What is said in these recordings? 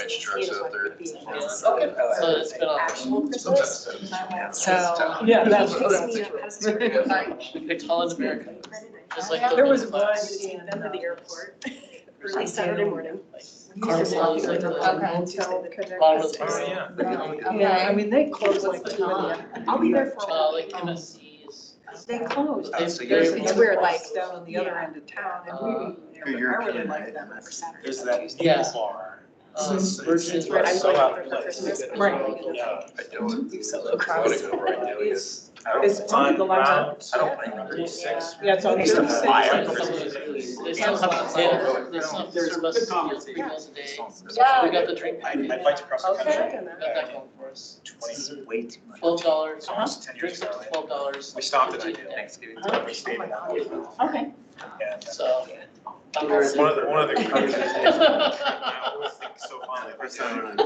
Trucks out there. Okay, so it's been on. So. Yeah, that's We picked Holland America. Just like There was one Take them to the airport early Saturday morning. Carnival, like the bottom of the barrel. Yeah, I mean, they close like 2 a.m. I'll be there for. Like MSC's. They closed. So you're- It's weird, like. Down on the other end of town, and we, You're I really European, like right? them. There's that Yeah. bar. Versus. Right, I'm So going out for of place. Christmas. Right. I don't. Do so low I wanna cross. go right now, yes. It's on the lines up. I don't think 36. Yeah, it's on. Used to the buy side. them. They still have the they still have the service 3 meals a day. Yeah. We got the drink. I biked across the Okay. country. Got that going for us. 20, Way too much. $12. almost 10 years Drinks up ago. to $12. We stopped at Thanksgiving. We stayed in that. Okay. And So. one of the cruises. I always think so fondly. First time on a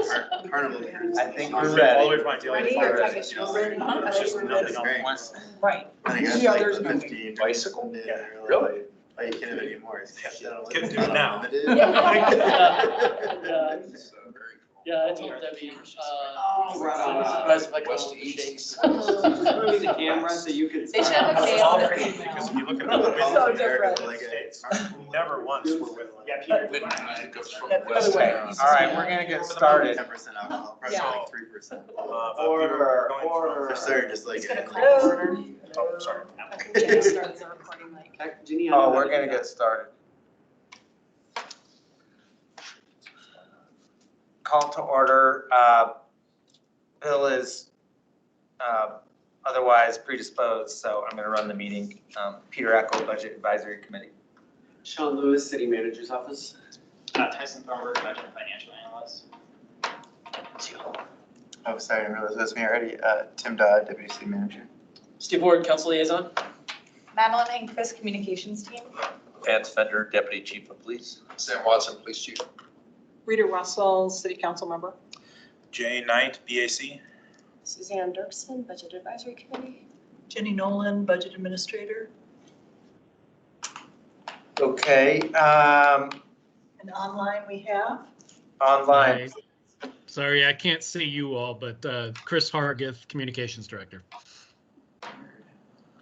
carnival cruise. I think All we're the ready. way from my daily Ready? fire, Like a you know, shoulder? it's just nothing Great. else. Right. I think that's Yeah, like there's no- 15. Bicycle? Yeah. Really? Oh, you can't have any more. Couldn't do it now. Yeah. So very cool. Yeah, I told Debbie, Oh, right on. surprised if I West call to the east. shakes. Move the camera so you can. They should have a That's case all of pretty, it. because if you look at No, the it's So windows, different. Like States, a- never once were with. Yeah, Peter. It goes from That's the west other way. to east. All right, we're gonna get started. 10% alcohol, probably Yeah. like 3%. Order, For order. sure, just like. It's gonna a- click. Oh, sorry. Jenny starts the recording like. Oh, we're gonna get started. Call to order. Bill is otherwise predisposed, so I'm gonna run the meeting. Peter Eckel, Budget Advisory Committee. Sean Lewis, City Manager's Office. Tyson Thornburg, Budget and Financial Analyst. Oh, sorry, I didn't realize it was me already. Tim Dodd, Deputy City Manager. Steve Ward, Council Liaison. Madeline and Chris, Communications Team. Vance Fender, Deputy Chief of Police. Sam Watson, Police Chief. Rita Russell, City Council member. Jay Knight, BAC. Suzanne Dirksen, Budget Advisory Committee. Jenny Nolan, Budget Administrator. Okay, And online we have. online. Sorry, I can't see you all, but Chris Hargith, Communications Director.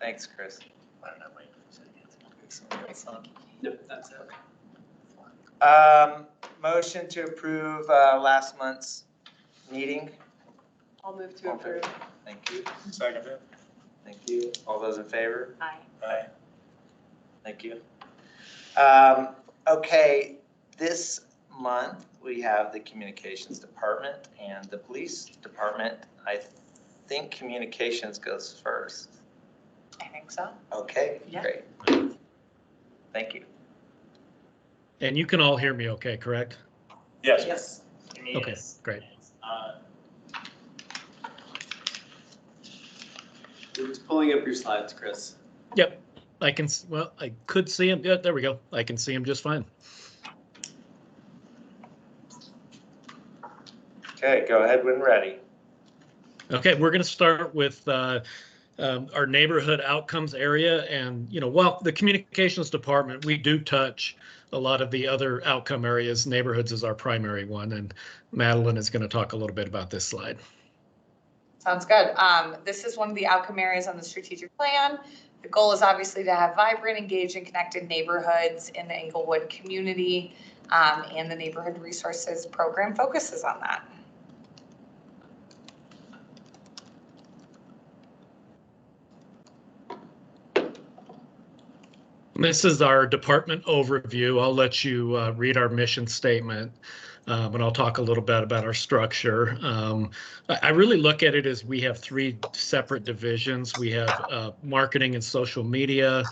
Thanks, Chris. Nope, that's it. Motion to approve last month's meeting. I'll move to approve. Thank you. Second. Thank you. All those in favor? Aye. Aye. Thank you. Okay, this month we have the Communications Department and the Police Department. I think Communications goes first. I think so. Okay, Yeah. great. Thank you. And you can all hear me okay, correct? Yes. Yes. Okay, great. We're just pulling up your slides, Chris. Yep, I can, well, I could see him. Yeah, there we go. I can see him just fine. Okay, go ahead when ready. Okay, we're going to start with our neighborhood outcomes area. And, you know, while the communications department, we do touch a lot of the other outcome areas. Neighborhoods is our primary one. And Madeline is going to talk a little bit about this slide. Sounds good. This is one of the outcome areas on the strategic plan. The goal is obviously to have vibrant, engaged, and connected neighborhoods in the Englewood community, and the Neighborhood Resources Program focuses on that. This is our department overview. I'll let you read our mission statement, and I'll talk a little bit about our structure. I really look at it as we have 3 separate divisions. We have marketing and social media.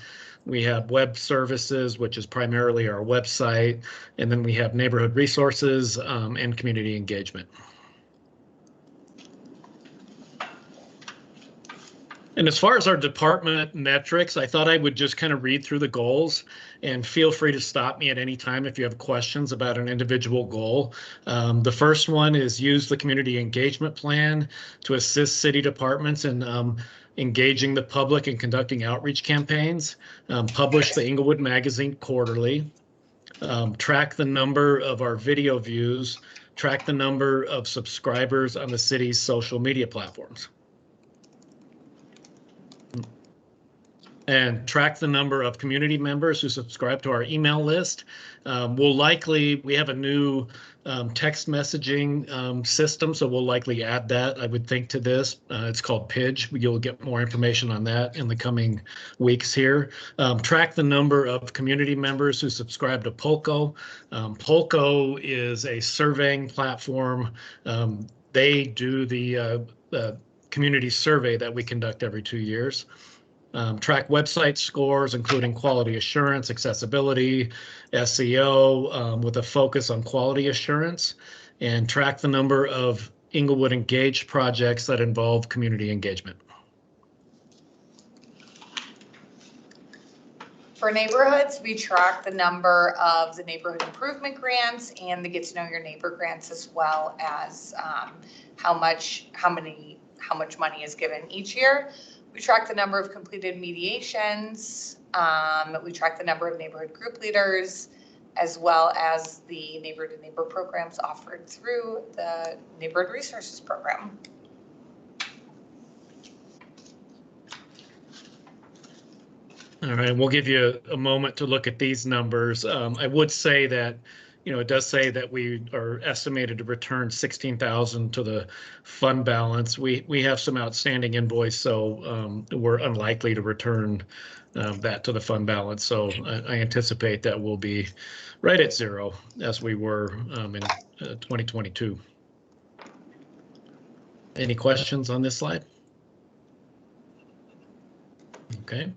We have web services, which is primarily our website. And then we have neighborhood resources and community engagement. And as far as our department metrics, I thought I would just kind of read through the goals, and feel free to stop me at any time if you have questions about an individual goal. The first one is use the community engagement plan to assist city departments in engaging the public and conducting outreach campaigns. Publish the Englewood Magazine quarterly. track the number of our video views, track the number of subscribers on the city's social media platforms, and track the number of community members who subscribe to our email list. We have a new text messaging system, so we'll likely add that, I would think, to this. It's called Pidge. You'll get more information on that in the coming weeks here. Track the number of community members who subscribe to Polko. Polko is a surveying platform. They do the community survey that we conduct every 2 years. Track website scores, including quality assurance, accessibility, SEO, with a focus on quality assurance, and track the number of Englewood Engaged projects that involve community engagement. For neighborhoods, we track the number of the neighborhood improvement grants and the Get to Know Your Neighbor grants, as well as how much money is given each year. We track the number of completed mediations. We track the number of neighborhood group leaders, as well as the neighbor-to-neighbor programs offered through the Neighborhood Resources Program. All right, we'll give you a moment to look at these numbers. I would say that, it does say that we are estimated to return 16,000 to the fund balance. We have some outstanding invoice, so we're unlikely to return that to the fund balance. So I anticipate that we'll be right at zero, as we were in 2022. Any questions on this slide? Okay.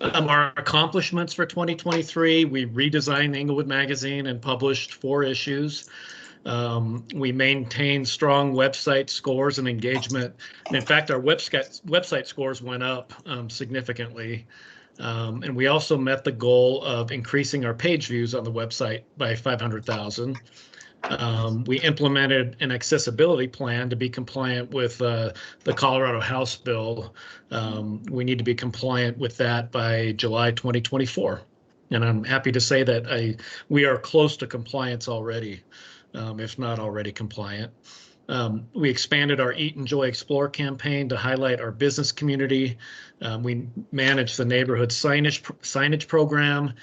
Our accomplishments for 2023, we redesigned Englewood Magazine and published 4 issues. We maintained strong website scores and engagement. And in fact, our website scores went up significantly. And we also met the goal of increasing our page views on the website by 500,000. We implemented an accessibility plan to be compliant with the Colorado House bill. We need to be compliant with that by July 2024. And I'm happy to say that we are close to compliance already, if not already compliant. We expanded our Eat, Enjoy, Explore campaign to highlight our business community. We managed the neighborhood signage program.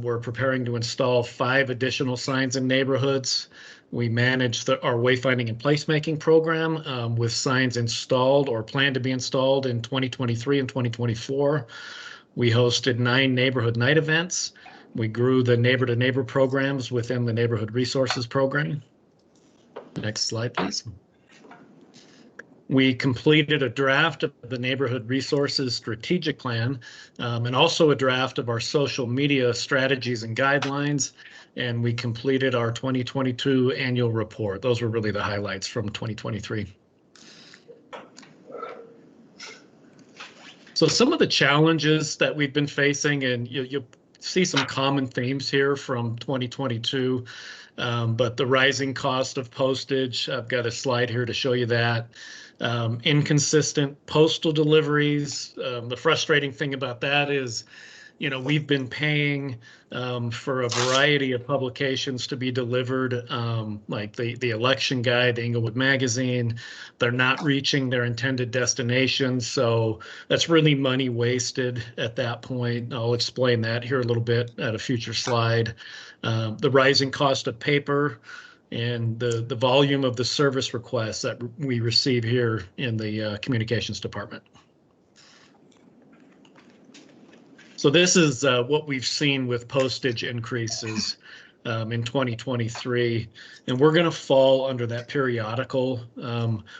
We're preparing to install 5 additional signs in neighborhoods. We managed our wayfinding and placemaking program with signs installed or planned to be installed in 2023 and 2024. We hosted 9 neighborhood night events. We grew the neighbor-to-neighbor programs within the Neighborhood Resources Program. Next slide, please. We completed a draft of the Neighborhood Resources Strategic Plan and also a draft of our social media strategies and guidelines. And we completed our 2022 annual report. Those were really the highlights from 2023. So some of the challenges that we've been facing, and you'll see some common themes here from 2022, but the rising cost of postage, I've got a slide here to show you that. Inconsistent postal deliveries. The frustrating thing about that is, we've been paying for a variety of publications to be delivered, like the election guide, the Englewood Magazine. They're not reaching their intended destination, so that's really money wasted at that point. I'll explain that here a little bit at a future slide. The rising cost of paper and the volume of the service requests that we receive here in the communications department. So this is what we've seen with postage increases in 2023, and we're going to fall under that periodical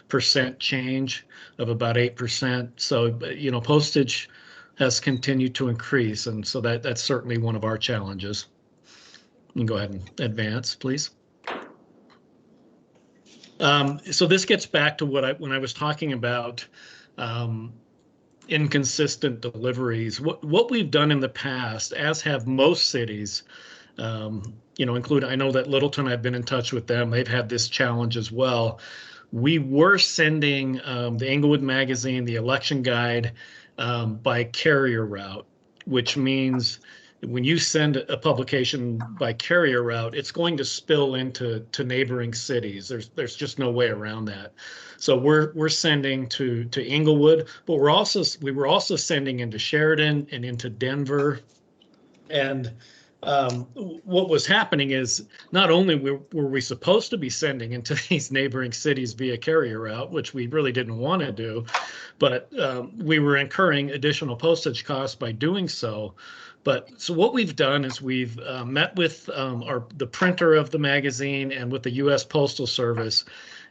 percent change of about 8%. So, postage has continued to increase, and so that's certainly one of our challenges. You can go ahead and advance, please. So this gets back to when I was talking about inconsistent deliveries. What we've done in the past, as have most cities, including, I know that Littleton, I've been in touch with them. They've had this challenge as well. We were sending the Englewood Magazine, the election guide, by carrier route. which means when you send a publication by carrier route, it's going to spill into neighboring cities. There's just no way around that. So we're sending to Inglewood, but we were also sending into Sheridan and into Denver. And what was happening is not only were we supposed to be sending into these neighboring cities via carrier route, which we really didn't want to do, but we were incurring additional postage costs by doing so. But so what we've done is we've met with the printer of the magazine and with the U.S. Postal Service,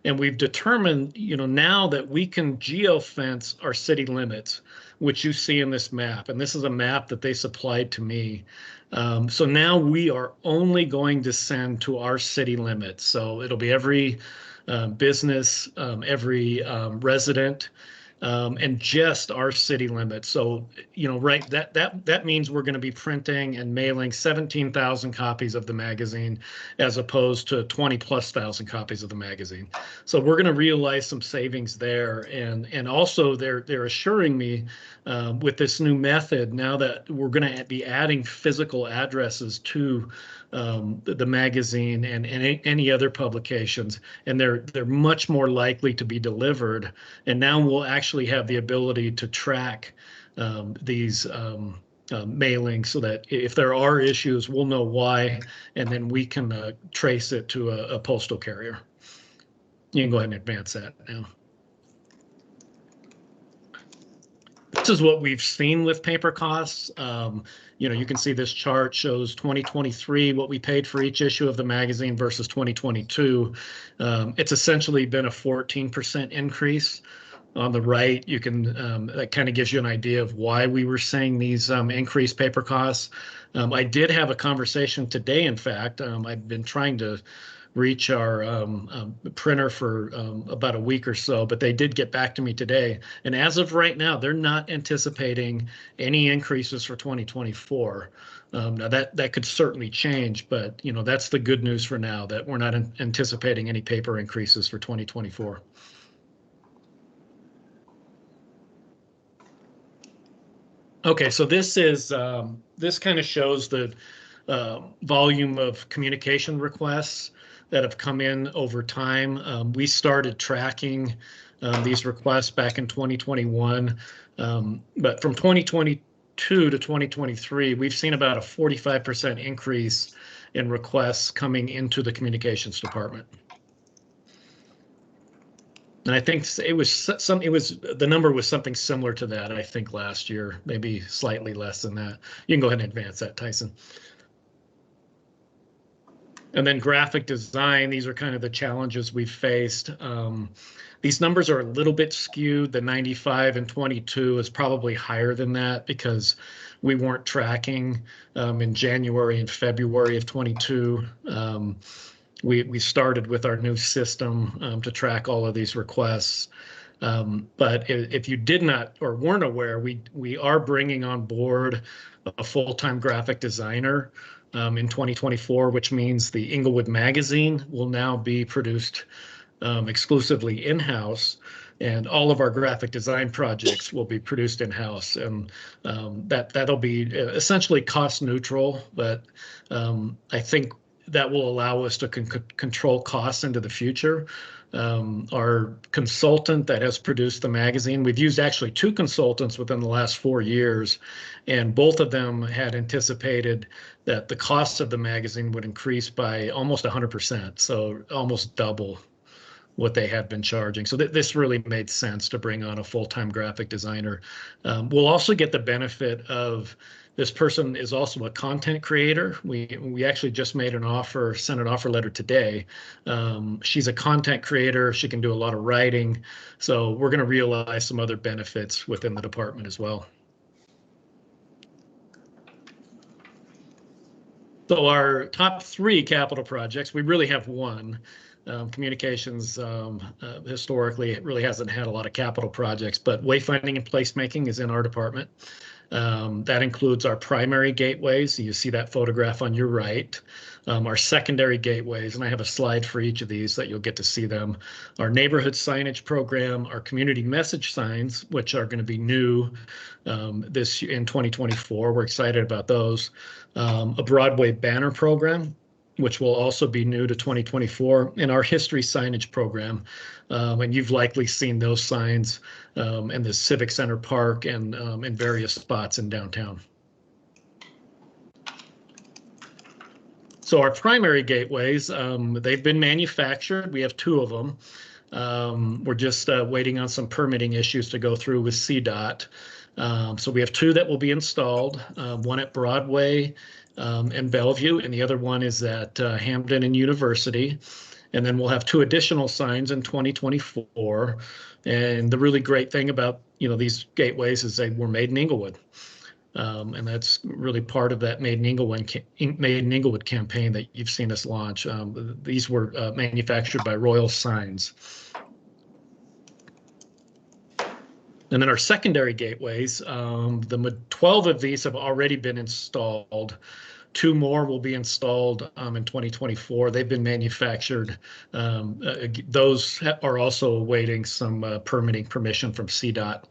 and we've determined, now that we can geofence our city limits, which you see in this map. And this is a map that they supplied to me. So now we are only going to send to our city limits. So it'll be every business, every resident, and just our city limits. So, right, that means we're going to be printing and mailing 17,000 copies of the magazine as opposed to 20,000+ copies of the magazine. So we're going to realize some savings there. And also they're assuring me with this new method, now that we're going to be adding physical addresses to the magazine and any other publications, and they're much more likely to be delivered. And now we'll actually have the ability to track these mailings, so that if there are issues, we'll know why, and then we can trace it to a postal carrier. You can go ahead and advance that now. This is what we've seen with paper costs. You can see this chart shows 2023, what we paid for each issue of the magazine versus 2022. It's essentially been a 14% increase. On the right, you can, that kind of gives you an idea of why we were seeing these increased paper costs. I did have a conversation today, in fact. I've been trying to reach our printer for about a week or so, but they did get back to me today. And as of right now, they're not anticipating any increases for 2024. Now that could certainly change, but that's the good news for now, that we're not anticipating any paper increases for 2024. Okay, so this is this kind of shows the volume of communication requests that have come in over time. We started tracking these requests back in 2021, but from 2022 to 2023, we've seen about a 45% increase in requests coming into the communications department. And I think the number was something similar to that, I think, last year, maybe slightly less than that. You can go ahead and advance that, Tyson. And then graphic design, these are kind of the challenges we've faced. These numbers are a little bit skewed. The 95 and 22 is probably higher than that because we weren't tracking in January and February of 22. We started with our new system to track all of these requests. But if you did not or weren't aware, we are bringing on board a full-time graphic designer in 2024, which means the Inglewood magazine will now be produced exclusively in-house, and all of our graphic design projects will be produced in-house. And that'll be essentially cost neutral, but I think that will allow us to control costs into the future. Our consultant that has produced the magazine, we've used actually 2 consultants within the last 4 years, and both of them had anticipated that the cost of the magazine would increase by almost 100%, so almost double what they had been charging. So this really made sense to bring on a full-time graphic designer. We'll also get the benefit of, this person is also a content creator. We actually just made an offer, sent an offer letter today. She's a content creator. She can do a lot of writing. So we're going to realize some other benefits within the department as well. So our top 3 capital projects, we really have one. Communications, historically, it really hasn't had a lot of capital projects, but wayfinding and placemaking is in our department. That includes our primary gateways. You see that photograph on your right. Our secondary gateways, and I have a slide for each of these that you'll get to see them. Our neighborhood signage program, our community message signs, which are going to be new this in 2024. We're excited about those. A Broadway banner program, which will also be new to 2024, and our history signage program. And you've likely seen those signs in the Civic Center Park and in various spots in downtown. So our primary gateways, they've been manufactured. We have 2 of them. We're just waiting on some permitting issues to go through with CDOT. So we have 2 that will be installed, one at Broadway and Bellevue, and the other one is at Hampden and University. And then we'll have 2 additional signs in 2024. And the really great thing about, these gateways is they were made in Englewood. And that's really part of that Made in Englewood campaign that you've seen us launch. These were manufactured by Royal Signs. And then our secondary gateways, 12 of these have already been installed. 2 more will be installed in 2024. They've been manufactured. Those are also awaiting some permitting permission from CDOT.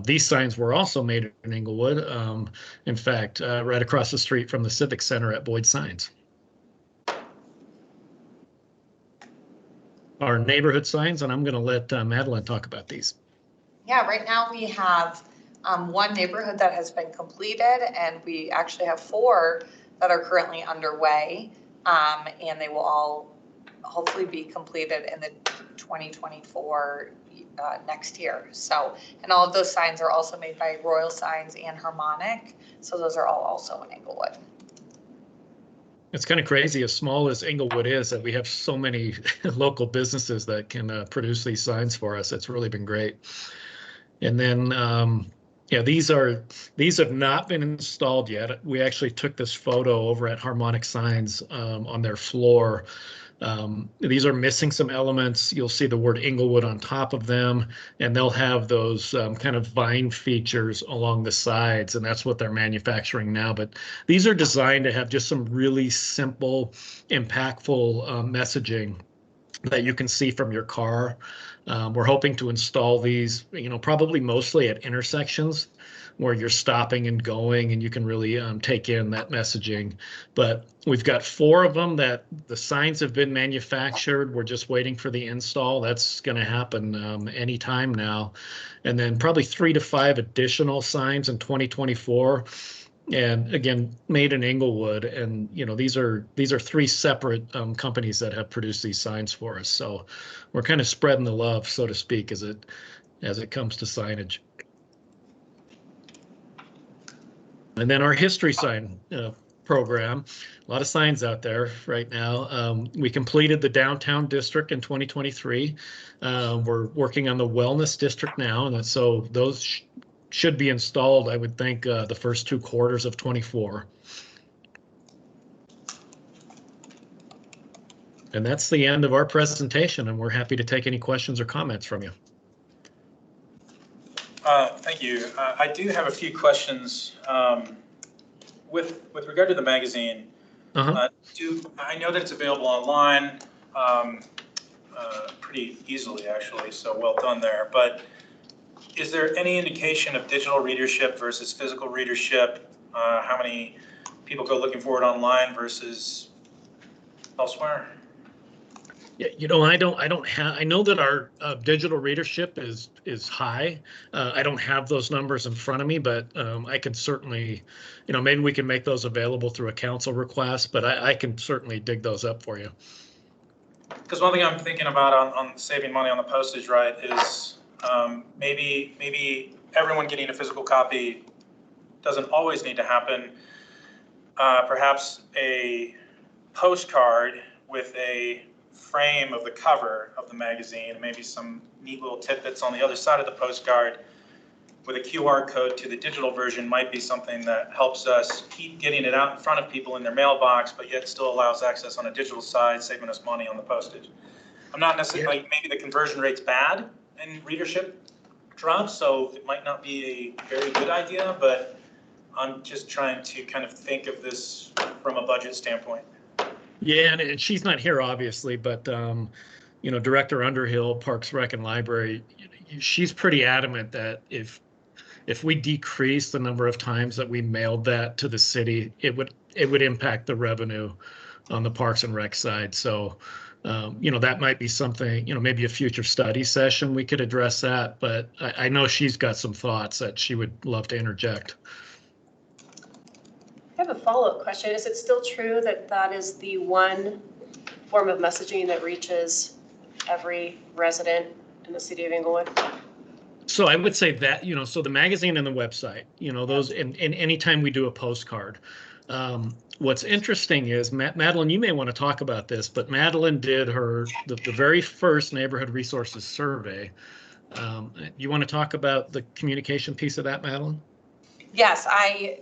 These signs were also made in Englewood. In fact, right across the street from the Civic Center at Boyd Signs. Our neighborhood signs, and I'm going to let Madeline talk about these. Yeah, right now we have 1 neighborhood that has been completed, and we actually have 4 that are currently underway, and they will all hopefully be completed in the 2024 next year. So, and all of those signs are also made by Royal Signs and Harmonic, so those are all also in Englewood. It's kind of crazy, as small as Englewood is, that we have so many local businesses that can produce these signs for us. It's really been great. And then, yeah, these have not been installed yet. We actually took this photo over at Harmonic Signs on their floor. These are missing some elements. You'll see the word Englewood on top of them, and they'll have those kind of vine features along the sides, and that's what they're manufacturing now. But these are designed to have just some really simple, impactful messaging that you can see from your car. We're hoping to install these, probably mostly at intersections where you're stopping and going, and you can really take in that messaging. But we've got 4 of them that the signs have been manufactured. We're just waiting for the install. That's going to happen anytime now. And then probably 3 to 5 additional signs in 2024. And again, made in Englewood, and these are 3 separate companies that have produced these signs for us. So we're kind of spreading the love, so to speak, as it comes to signage. And then our history sign program, a lot of signs out there right now. We completed the downtown district in 2023. We're working on the wellness district now, and so those should be installed, I would think, the first 2 quarters of 24. And that's the end of our presentation, and we're happy to take any questions or comments from you. Thank you. I do have a few questions with regard to the magazine. I know that it's available online pretty easily, actually, so well done there. But is there any indication of digital readership versus physical readership? How many people go looking for it online versus elsewhere? Yeah, I know that our digital readership is high. I don't have those numbers in front of me, but I can certainly, maybe we can make those available through a council request, but I can certainly dig those up for you. Because one thing I'm thinking about on saving money on the postage, right, is maybe everyone getting a physical copy doesn't always need to happen. Perhaps a postcard with a frame of the cover of the magazine, and maybe some neat little tidbits on the other side of the postcard with a QR code to the digital version might be something that helps us keep getting it out in front of people in their mailbox, but yet still allows access on a digital side, saving us money on the postage. I'm not necessarily, maybe the conversion rate's bad and readership drops, so it might not be a very good idea, but I'm just trying to kind of think of this from a budget standpoint. Yeah, and she's not here, obviously, but, Director Underhill, Parks Rec and Library, she's pretty adamant that if we decrease the number of times that we mailed that to the city, it would impact the revenue on the Parks and Rec side. So, that might be something, maybe a future study session, we could address that, but I know she's got some thoughts that she would love to interject. I have a follow-up question. Is it still true that that is the one form of messaging that reaches every resident in the city of Englewood? So I would say that, so the magazine and the website, those, and anytime we do a postcard. What's interesting is, Madeline, you may want to talk about this, but Madeline did the very first neighborhood resources survey. You want to talk about the communication piece of that, Madeline? Yes, I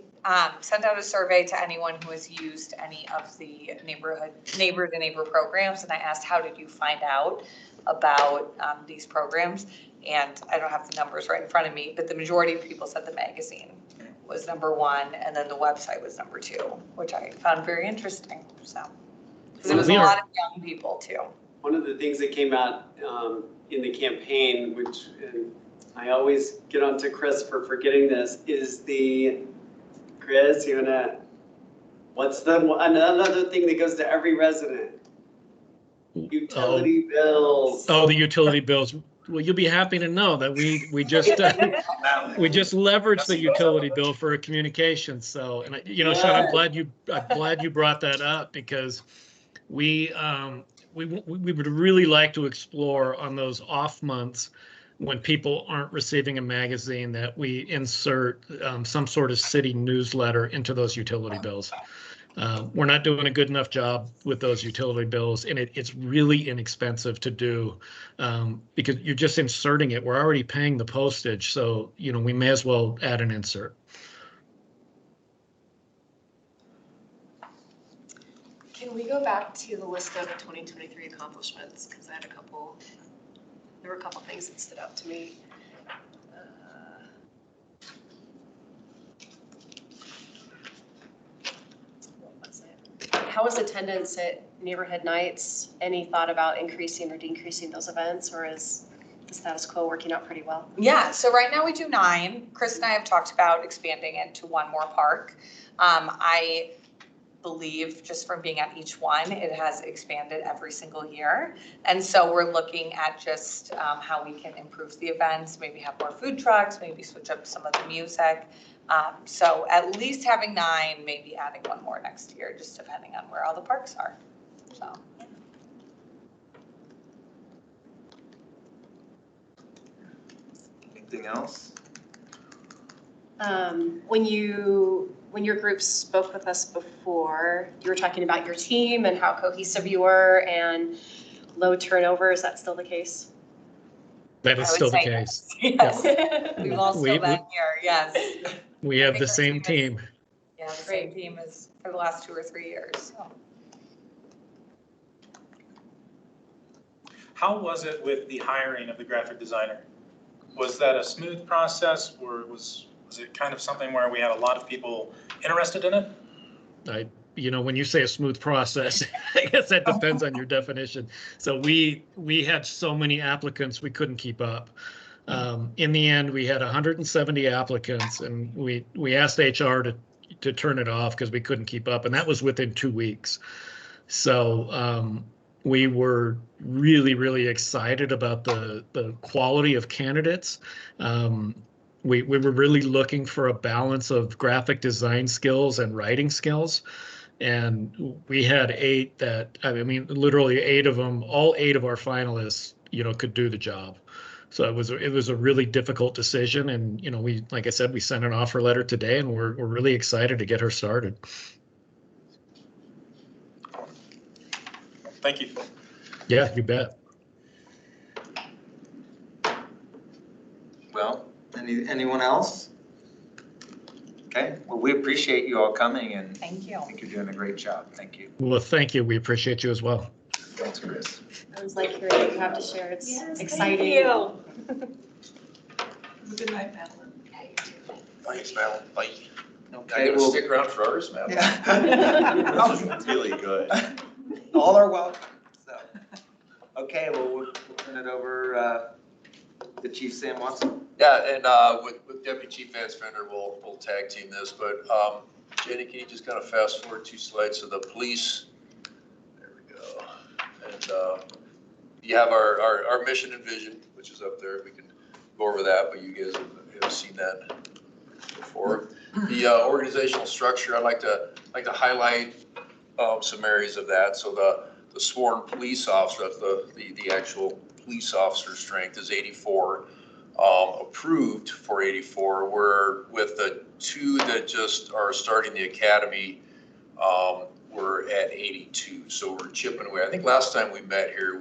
sent out a survey to anyone who has used any of the neighbor programs, and I asked, how did you find out about these programs? And I don't have the numbers right in front of me, but the majority of people said the magazine was number one, and then the website was number two, which I found very interesting. So, because it was a lot of young people too. One of the things that came out in the campaign, which I always get on to Chris for forgetting this, is Chris, what's another thing that goes to every resident? Utility bills. Oh, the utility bills. Well, you'll be happy to know that we just leveraged the utility bill for a communication. So, and Sean, I'm glad you brought that up, because we would really like to explore on those off months when people aren't receiving a magazine, that we insert some sort of city newsletter into those utility bills. We're not doing a good enough job with those utility bills, and it's really inexpensive to do, because you're just inserting it. We're already paying the postage, so we may as well add an insert. Can we go back to the list of 2023 accomplishments? Because there were a couple things that stood out to me. How was attendance at neighborhood nights? Any thought about increasing or decreasing those events, or is the status quo working out pretty well? Yeah, so right now we do 9. Chris and I have talked about expanding it to one more park. I believe, just from being at each one, it has expanded every single year. And so we're looking at just how we can improve the events, maybe have more food trucks, maybe switch up some of the music. So at least having 9, maybe adding one more next year, just depending on where all the parks are. So. Anything else? When your group spoke with us before, you were talking about your team and how cohesive you were and low turnover. Is that still the case? That is still the case. Yes. We've all still been here, yes. We have the same team. Yeah, the same team as for the last 2 or 3 years. So. How was it with the hiring of the graphic designer? Was that a smooth process, or was it kind of something where we had a lot of people interested in it? When you say a smooth process, I guess that depends on your definition. So we had so many applicants, we couldn't keep up. In the end, we had 170 applicants, and we asked HR to turn it off because we couldn't keep up, and that was within 2 weeks. So we were really, really excited about the quality of candidates. We were really looking for a balance of graphic design skills and writing skills. And we had 8 that, literally 8 of them, all 8 of our finalists, could do the job. So it was a really difficult decision. And, like I said, we sent an offer letter today, and we're really excited to get her started. Thank you. Yeah, you bet. Well, anyone else? Okay, well, we appreciate you all coming, and thank you. I think you're doing a great job. Thank you. Well, thank you. We appreciate you as well. Thanks, Chris. I was like hearing what you have to share. It's exciting. Thank you. Good night, Madeline. Thanks, Madeline. Bye. Okay, gonna well, stick around for ours, man? yeah. This is really good. All are welcome, so. Okay, well, we'll turn it over to Chief Sam Watson. Yeah, and with Deputy Chief Vance Fender, we'll tag team this, but Jenny, can you just kind of fast forward 2 slides to the police? There we go. And you have our mission and vision, which is up there. We can go over that, but you guys have seen that before. The organizational structure, I'd like to highlight some areas of that. So the sworn police officer, that's the actual police officer strength is 84. Approved for 84. We're with the 2 that just are starting the academy. We're at 82, so we're chipping away. I think last time we met here,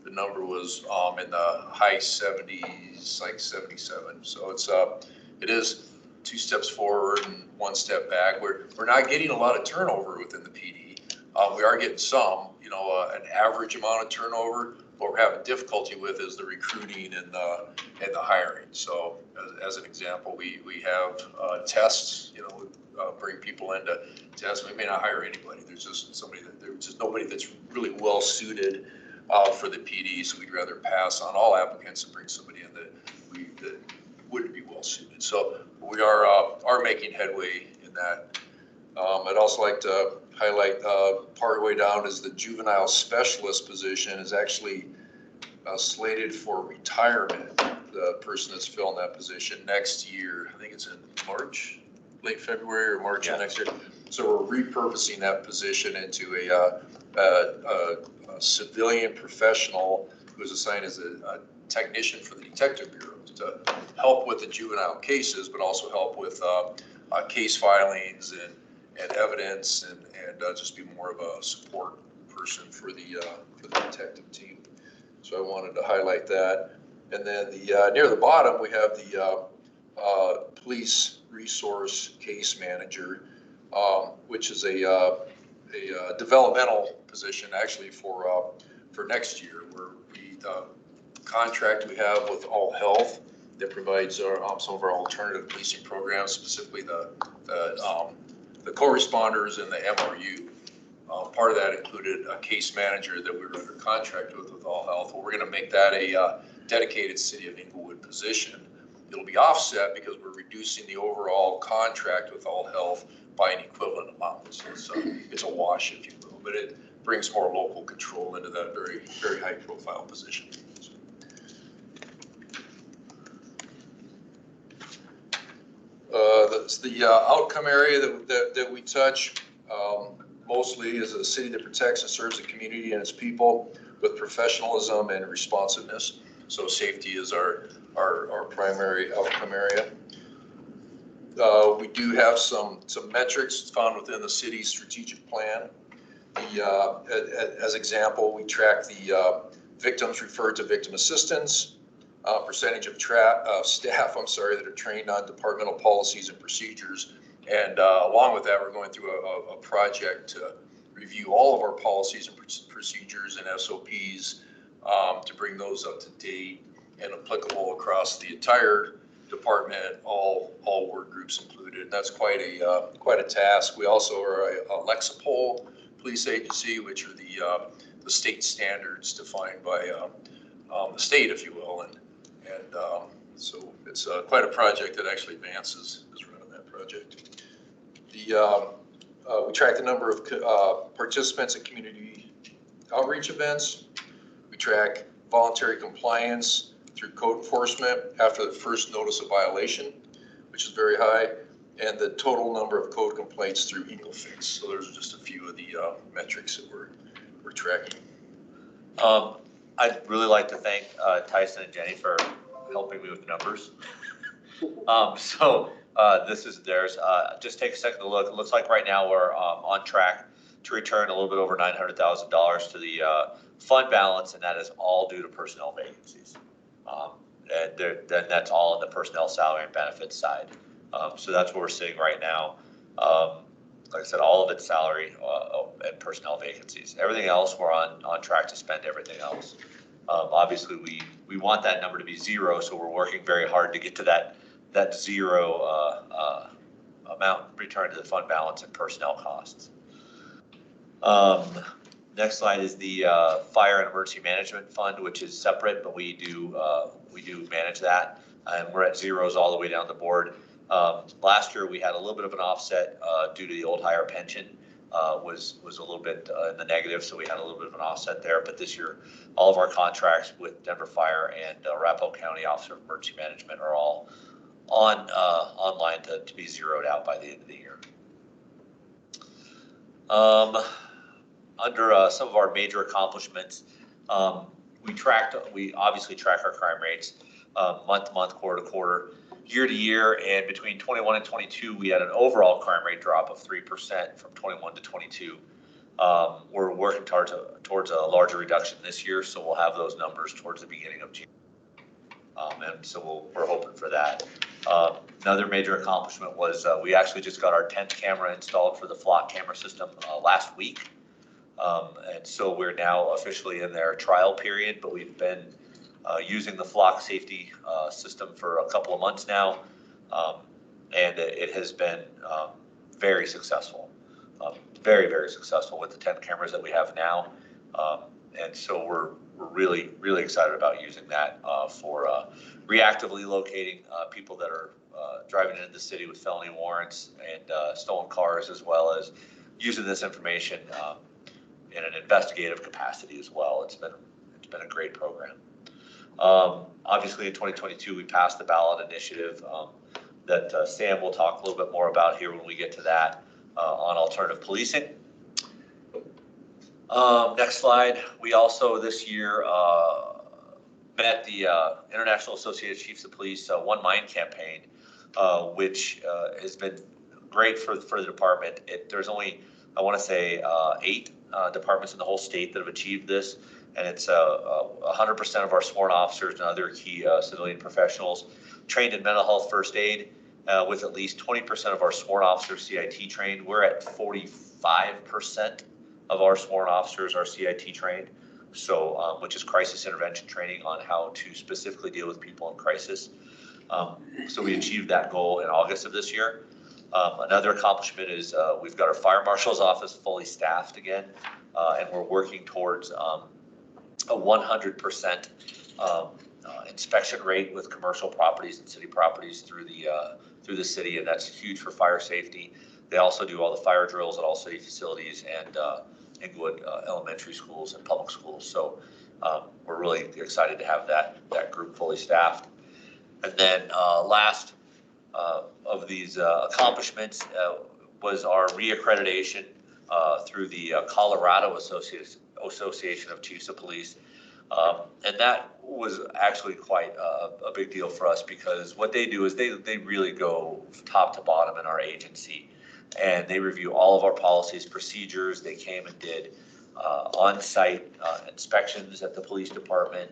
the number was in the high 70s, like 77. So it is 2 steps forward and 1 step back. We're not getting a lot of turnover within the PD. We are getting some, an average amount of turnover. What we're having difficulty with is the recruiting and the hiring. So as an example, we have tests, bring people in to test. We may not hire anybody. There's just nobody that's really well suited for the PD. So we'd rather pass on all applicants and bring somebody in that wouldn't be well suited. So we are making headway in that. I'd also like to highlight part way down is the juvenile specialist position is actually slated for retirement. The person that's filling that position next year, I think it's in March, late February or March of next year. So we're repurposing that position into a civilian professional who is assigned as a technician for the Detective Bureau to help with the juvenile cases, but also help with case filings and evidence and just be more of a support person for the detective team. So I wanted to highlight that. And then near the bottom, we have the police resource case manager, which is a developmental position actually for next year. The contract we have with All Health that provides some of our alternative policing programs, specifically the co-responders and the MRU. Part of that included a case manager that we were under contract with All Health. Well, we're going to make that a dedicated City of Inglewood position. It'll be offset because we're reducing the overall contract with All Health by an equivalent amount. So it's a wash, if you will, but it brings more local control into that very, very high profile position. That's the outcome area that we touch mostly is a city that protects and serves the community and its people with professionalism and responsiveness. So safety is our primary outcome area. We do have some metrics found within the city's strategic plan. As example, we track the victims referred to victim assistance, percentage of staff, that are trained on departmental policies and procedures. And along with that, we're going through a project to review all of our policies and procedures and SOPs to bring those up to date and applicable across the entire department, all work groups included. And that's quite a task. We also are a Lexipol police agency, which are the state standards defined by the state, if you will. And so it's quite a project that actually advances is running that project. We track the number of participants in community outreach events. We track voluntary compliance through code enforcement after the first notice of violation, which is very high, and the total number of code complaints through EagleFix. So there's just a few of the metrics that we're tracking. I'd really like to thank Tyson and Jenny for helping me with the numbers. This is theirs. Just take a second to look. It looks like right now we're on track to return a little bit over $900,000 to the fund balance, and that is all due to personnel vacancies. Then that's all in the personnel salary and benefits side. So that's what we're seeing right now. Like I said, all of it's salary and personnel vacancies. Everything else, we're on track to spend everything else. Obviously, we want that number to be zero, so we're working very hard to get to that zero amount returned to the fund balance and personnel costs. Next slide is the Fire and Emergency Management Fund, which is separate, but we do manage that. And we're at zeros all the way down the board. Last year, we had a little bit of an offset due to the old higher pension was a little bit in the negative, so we had a little bit of an offset there. But this year, all of our contracts with Denver Fire and Arapahoe County Office of Emergency Management are all online to be zeroed out by the end of the year. Under some of our major accomplishments, we obviously track our crime rates month to month, quarter to quarter, year to year, and between 21 and 22, we had an overall crime rate drop of 3% from 21 to 22. We're working towards a larger reduction this year, so we'll have those numbers towards the beginning of June. And so we're hoping for that. Another major accomplishment was we actually just got our 10th camera installed for the Flock camera system last week. And so we're now officially in their trial period, but we've been using the Flock safety system for a couple of months now. And it has been very successful, very, very successful with the 10 cameras that we have now. And so we're really, really excited about using that for reactively locating people that are driving into the city with felony warrants and stolen cars, as well as using this information in an investigative capacity as well. It's been a great program. Obviously, in 2022, we passed the ballot initiative that Sam will talk a little bit more about here when we get to that on alternative policing. Next slide. We also this year met the International Association of Chiefs of Police One Mind campaign, which has been great for the department. There's only, I want to say, 8 departments in the whole state that have achieved this, and it's 100% of our sworn officers and other key civilian professionals trained in mental health first aid, with at least 20% of our sworn officers CIT trained. We're at 45% of our sworn officers are CIT trained, so which is crisis intervention training on how to specifically deal with people in crisis. So we achieved that goal in August of this year. Another accomplishment is we've got our fire marshal's office fully staffed again, and we're working towards a 100% inspection rate with commercial properties and city properties through the city, and that's huge for fire safety. They also do all the fire drills at all city facilities and Inglewood elementary schools and public schools. So we're really excited to have that group fully staffed. And then last of these accomplishments was our reaccreditation through the Colorado Association of Chiefs of Police. And that was actually quite a big deal for us, because what they do is they really go top to bottom in our agency, and they review all of our policies, procedures. They came and did on-site inspections at the police department.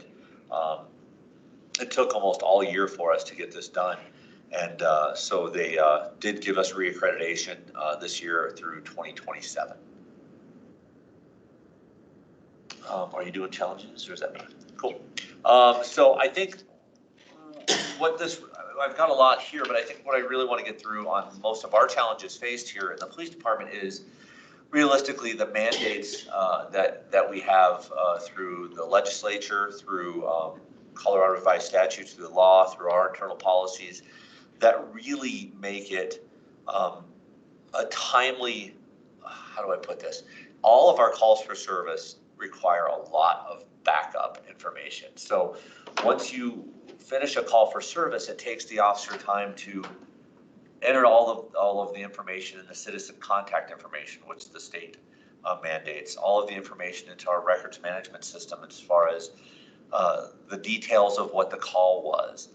It took almost all year for us to get this done. And so they did give us reaccreditation this year through 2027. Are you doing challenges, or is that me? Cool. So I think I've got a lot here, but I think what I really want to get through on most of our challenges faced here in the police department is realistically the mandates that we have through the legislature, through Colorado revised statutes, through the law, through our internal policies, that really make it a timely, how do I put this? All of our calls for service require a lot of backup information. So once you finish a call for service, it takes the officer time to enter all of the information in the citizen contact information, which the state mandates, all of the information into our records management system as far as the details of what the call was.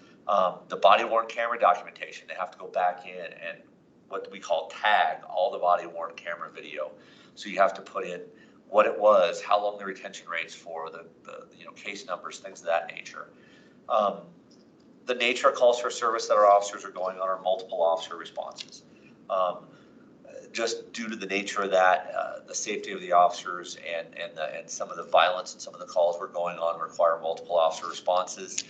The body worn camera documentation, they have to go back in and what we call tag all the body worn camera video. So you have to put in what it was, how long the retention rates for, the case numbers, things of that nature. The nature of calls for service that our officers are going on are multiple officer responses. Just due to the nature of that, the safety of the officers and some of the violence and some of the calls we're going on require multiple officer responses.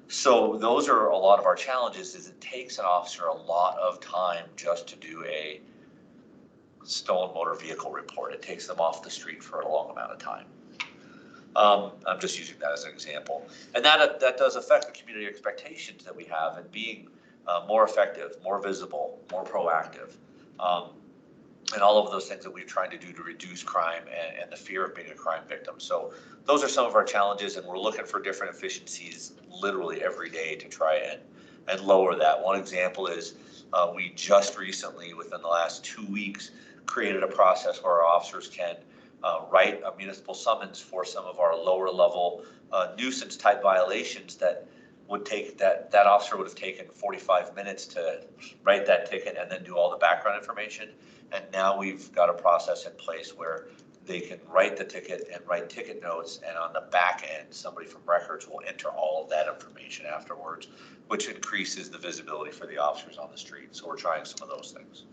So those are a lot of our challenges, is it takes an officer a lot of time just to do a stolen motor vehicle report. It takes them off the street for a long amount of time. I'm just using that as an example. And that does affect the community expectations that we have in being more effective, more visible, more proactive. And all of those things that we're trying to do to reduce crime and the fear of being a crime victim. So those are some of our challenges, and we're looking for different efficiencies literally every day to try and lower that. One example is we just recently, within the last 2 weeks, created a process where our officers can write a municipal summons for some of our lower level nuisance type violations that would take, that officer would have taken 45 minutes to write that ticket and then do all the background information. And now we've got a process in place where they can write the ticket and write ticket notes, and on the back end, somebody from records will enter all of that information afterwards, which increases the visibility for the officers on the street. So we're trying some of those things.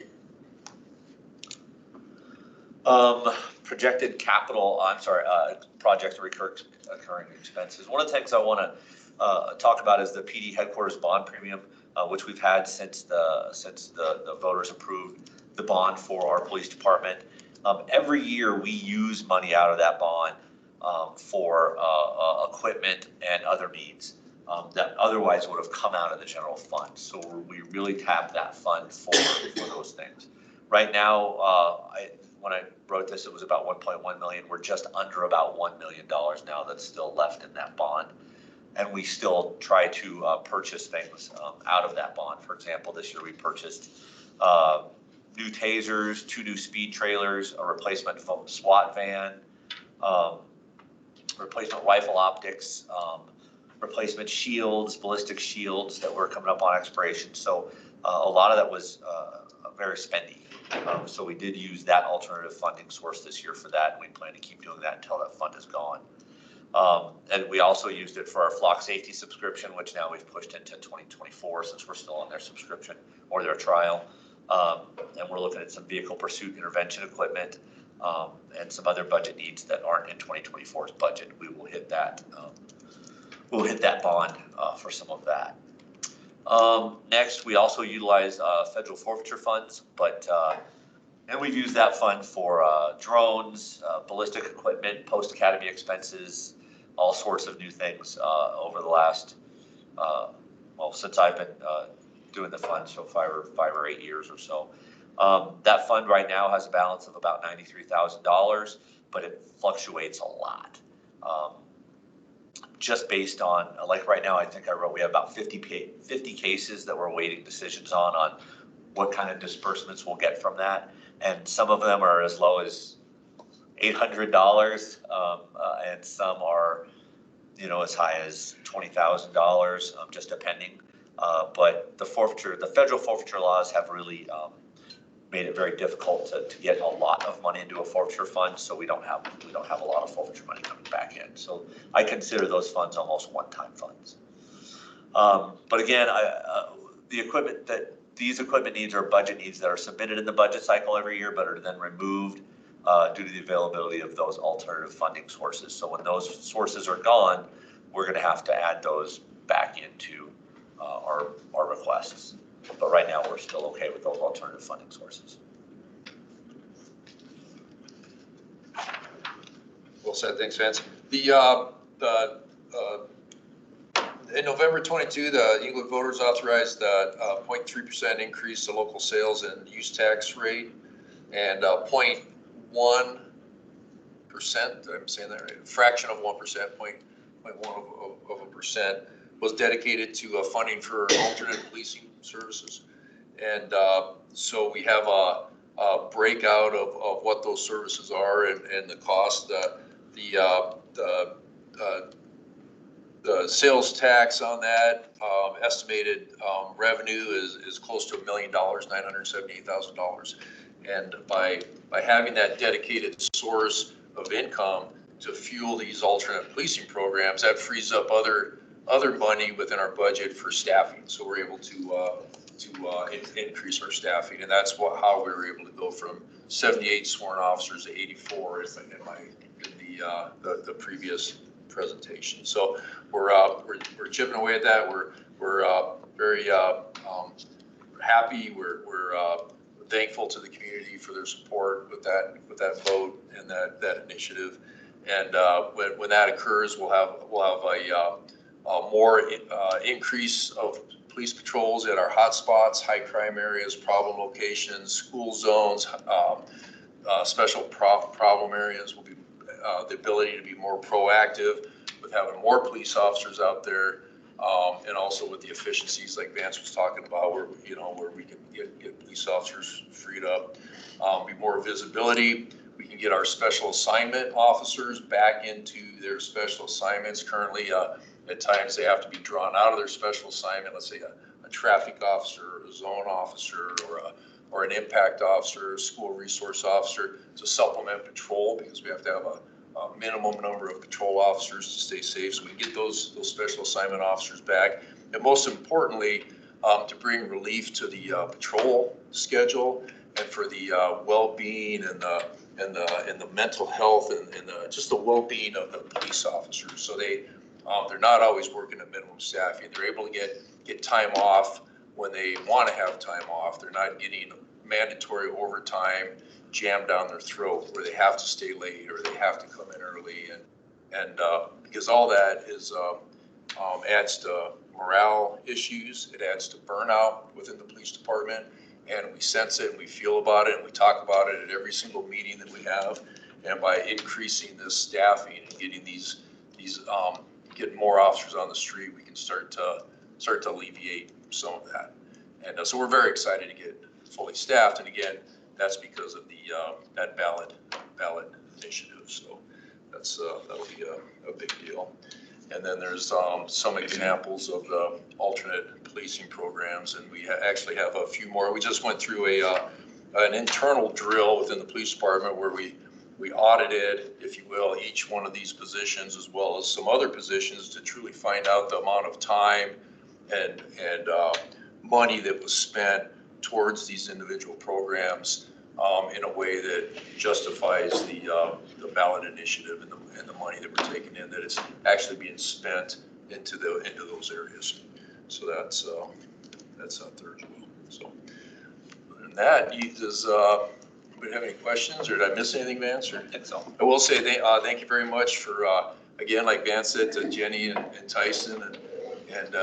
Projected capital, projects recurring expenses. One of the things I want to talk about is the PD headquarters bond premium, which we've had since the voters approved the bond for our police department. Every year we use money out of that bond for equipment and other needs that otherwise would have come out of the general fund. So we really tap that fund for those things. Right now, when I wrote this, it was about 1.1 million. We're just under about $1 million now that's still left in that bond. And we still try to purchase things out of that bond. For example, this year we purchased new tasers, 2 new speed trailers, a replacement SWAT van, replacement rifle optics, replacement shields, ballistic shields that were coming up on expiration. So a lot of that was very spendy. So we did use that alternative funding source this year for that, and we plan to keep doing that until that fund is gone. And we also used it for our Flock safety subscription, which now we've pushed into 2024 since we're still on their subscription or their trial. And we're looking at some vehicle pursuit intervention equipment and some other budget needs that aren't in 2024's budget. We will hit that. We'll hit that bond for some of that. Next, we also utilize federal forfeiture funds, and we've used that fund for drones, ballistic equipment, post-academy expenses, all sorts of new things over the last, since I've been doing the fund, so 5 or 8 years or so. That fund right now has a balance of about $93,000, but it fluctuates a lot. Just based on, like right now, I think I wrote, we have about 50 cases that we're awaiting decisions on what kind of disbursements we'll get from that. And some of them are as low as $800, and some are, as high as $20,000, just depending. But the federal forfeiture laws have really made it very difficult to get a lot of money into a forfeiture fund, so we don't have a lot of forfeiture money coming back in. So I consider those funds almost one-time funds. But again, these equipment needs are budget needs that are submitted in the budget cycle every year, but are then removed due to the availability of those alternative funding sources. So when those sources are gone, we're going to have to add those back into our requests. But right now, we're still okay with those alternative funding sources. Well said, thanks, Vance. In November 22, the Englewood voters authorized a 0.3% increase to local sales and use tax rate, and 0.1%, I'm saying that right, a fraction of 1%, 0.1% was dedicated to funding for alternate policing services. And so we have a breakout of what those services are and the cost. The sales tax on that estimated revenue is close to $1 million, $978,000. And by having that dedicated source of income to fuel these alternate policing programs, that frees up other money within our budget for staffing. So we're able to increase our staffing, and that's how we were able to go from 78 sworn officers to 84 in the previous presentation. So we're chipping away at that. We're very happy. We're thankful to the community for their support with that vote and that initiative. And when that occurs, we'll have a more increase of police patrols at our hotspots, high crime areas, problem locations, school zones, special problem areas. Will be the ability to be more proactive with having more police officers out there, and also with the efficiencies like Vance was talking about, where we can get police officers freed up, be more visibility. We can get our special assignment officers back into their special assignments. Currently, at times they have to be drawn out of their special assignment. Let's say a traffic officer, a zone officer, or an impact officer, school resource officer to supplement patrol, because we have to have a minimum number of patrol officers to stay safe. So we can get those special assignment officers back. And most importantly, to bring relief to the patrol schedule and for the well-being and the mental health and just the well-being of the police officers. So they're not always working at minimum staffing. They're able to get time off when they want to have time off. They're not getting mandatory overtime jammed down their throat where they have to stay late or they have to come in early, and because all that is adds to morale issues. It adds to burnout within the police department, and we sense it and we feel about it and we talk about it at every single meeting that we have. And by increasing this staffing and getting getting more officers on the street, we can start to alleviate some of that. And so we're very excited to get fully staffed. And again, that's because of that ballot initiative. So that'll be a big deal. And then there's some examples of the alternate policing programs, and we actually have a few more. We just went through an internal drill within the police department where we audited, if you will, each one of these positions as well as some other positions to truly find out the amount of time and money that was spent towards these individual programs in a way that justifies the ballot initiative and the money that we're taking in, that it's actually being spent into those areas. So that's out there as well. So other than that, does anybody have any questions, or did I miss anything, Vance? Or? I think so. I will say thank you very much for again, like Vance said, to Jenny and Tyson, and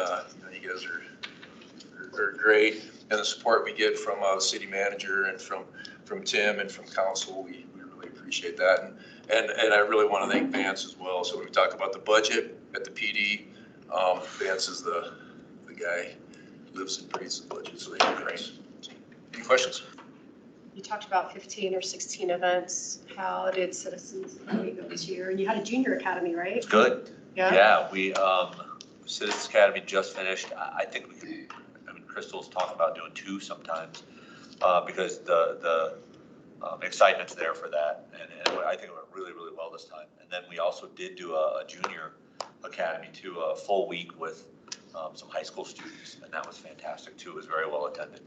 you guys are great, and the support we get from the city manager and from Tim and from council, we really appreciate that. And I really want to thank Vance as well. So when we talk about the budget at the PD, Vance is the guy who lives and breathes the budget. So thank you, great. Any questions? You talked about 15 or 16 events. How did Citizens Academy go this year? And you had a junior academy, right? It's good. Yeah. Yeah, we, Citizens Academy just finished. I think we could, Crystal's talking about doing 2 sometimes, because the excitement's there for that. And I think it went really, really well this time. And then we also did do a junior academy too, a full week with some high school students, and that was fantastic too. It was very well attended.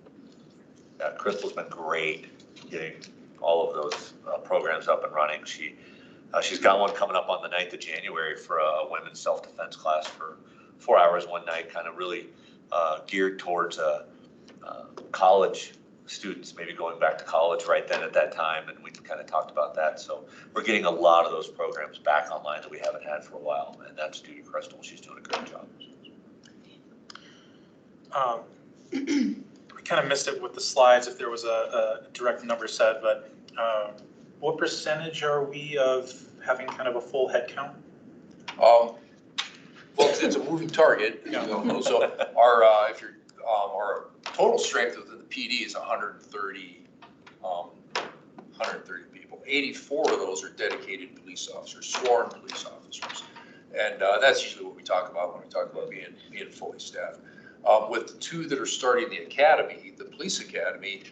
Crystal's been great getting all of those programs up and running. She's got one coming up on the 9th of January for a women's self-defense class for 4 hours one night, kind of really geared towards college students, maybe going back to college right then at that time, and we kind of talked about that. So we're getting a lot of those programs back online that we haven't had for a while, and that's due to Crystal. She's doing a great job. We kind of missed it with the slides if there was a direct number said, but what percentage are we of having kind of a full head count? Well, it's a moving target. Yeah. So our total strength of the PD is 130 people. 84 of those are dedicated police officers, sworn police officers, and that's usually what we talk about when we talk about being fully staffed. With the 2 that are starting the academy, the police academy,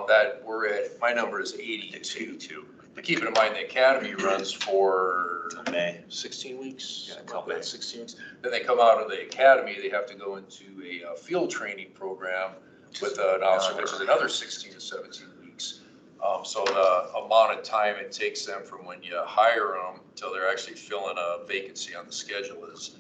that we're at, my number is 82. But keeping in mind the academy runs for May. 16 weeks. Yeah, until May. 16 weeks. Then they come out of the academy, they have to go into a field training program with an officer, which is another 16 to 17 weeks. So the amount of time it takes them from when you hire them till they're actually filling a vacancy on the schedule is,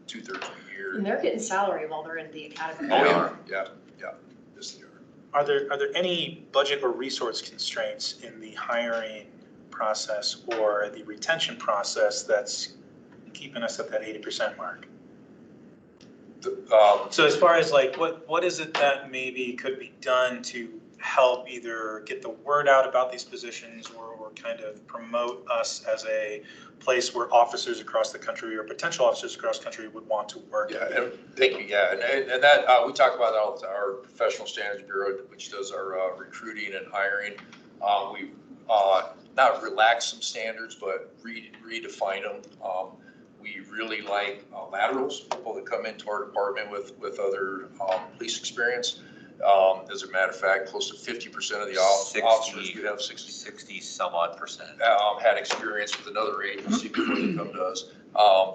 2/3 of a year. And they're getting salary while they're in the academy. Oh, yeah, yeah, yes, they are. Are there any budget or resource constraints in the hiring process or the retention process that's keeping us at that 80% mark? So as far as like, what is it that maybe could be done to help either get the word out about these positions or kind of promote us as a place where officers across the country or potential officers across the country would want to work? Yeah, and thank you, yeah, and that, we talk about that all the time, our Professional Standards Bureau, which does our recruiting and hiring. We've not relaxed some standards, but redefined them. We really like laterals, people that come into our department with other police experience. As a matter of fact, close to 50% of the officers, we have 60 some odd percent. had experience with another agency before they come to us.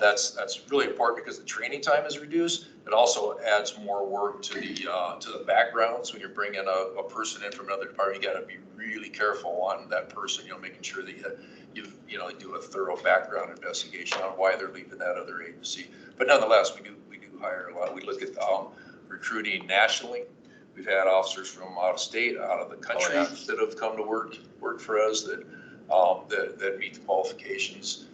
That's really important because the training time is reduced. It also adds more work to the backgrounds. When you're bringing a person in from another department, you got to be really careful on that person, making sure that you do a thorough background investigation on why they're leaving that other agency. But nonetheless, we do hire a lot. We look at recruiting nationally. We've had officers from out of state, out of the country that have come to work for us that meet the qualifications.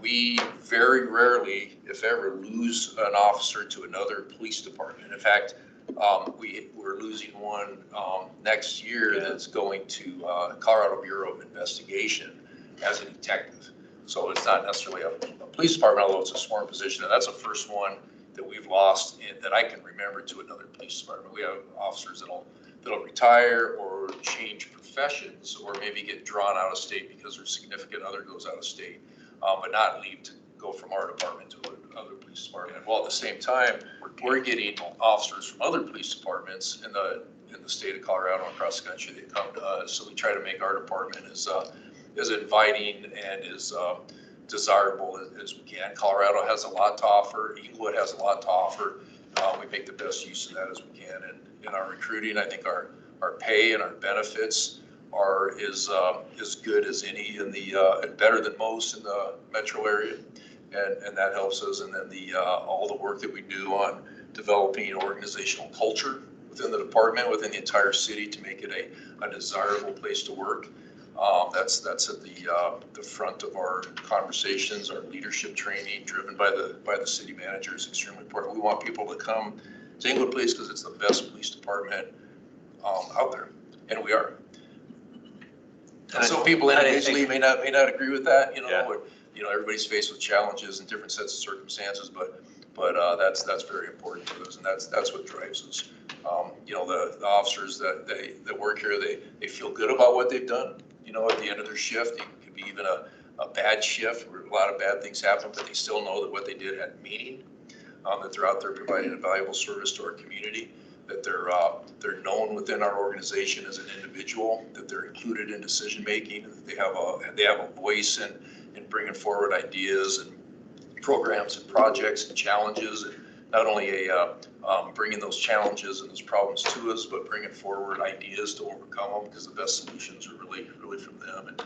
We very rarely, if ever, lose an officer to another police department. In fact, we're losing one next year that's going to Colorado Bureau of Investigation as a detective. So it's not necessarily a police department, although it's a sworn position. And that's the first one that we've lost that I can remember to another police department. We have officers that'll retire or change professions or maybe get drawn out of state because their significant other goes out of state, but not leave to go from our department to another police department. Well, at the same time, we're getting officers from other police departments in the state of Colorado and across the country that come to us. So we try to make our department as inviting and as desirable as we can. Colorado has a lot to offer. Englewood has a lot to offer. We make the best use of that as we can. And in our recruiting, I think our pay and our benefits are as good as any in and better than most in the metro area. And that helps us. And then all the work that we do on developing organizational culture within the department, within the entire city to make it a desirable place to work. That's at the front of our conversations. Our leadership training driven by the city manager is extremely important. We want people to come to Englewood Police because it's the best police department out there, and we are. And so people individually may not agree with that. Everybody's faced with challenges and different sets of circumstances, but that's very important to us, and that's what drives us. The officers that work here, they feel good about what they've done. At the end of their shift, it could be even a bad shift where a lot of bad things happen, but they still know that what they did had meaning, that they're out there providing a valuable service to our community, that they're known within our organization as an individual, that they're included in decision making, that they have a voice in bringing forward ideas and programs and projects and challenges, and not only bringing those challenges and those problems to us, but bringing forward ideas to overcome them, because the best solutions are really from them, and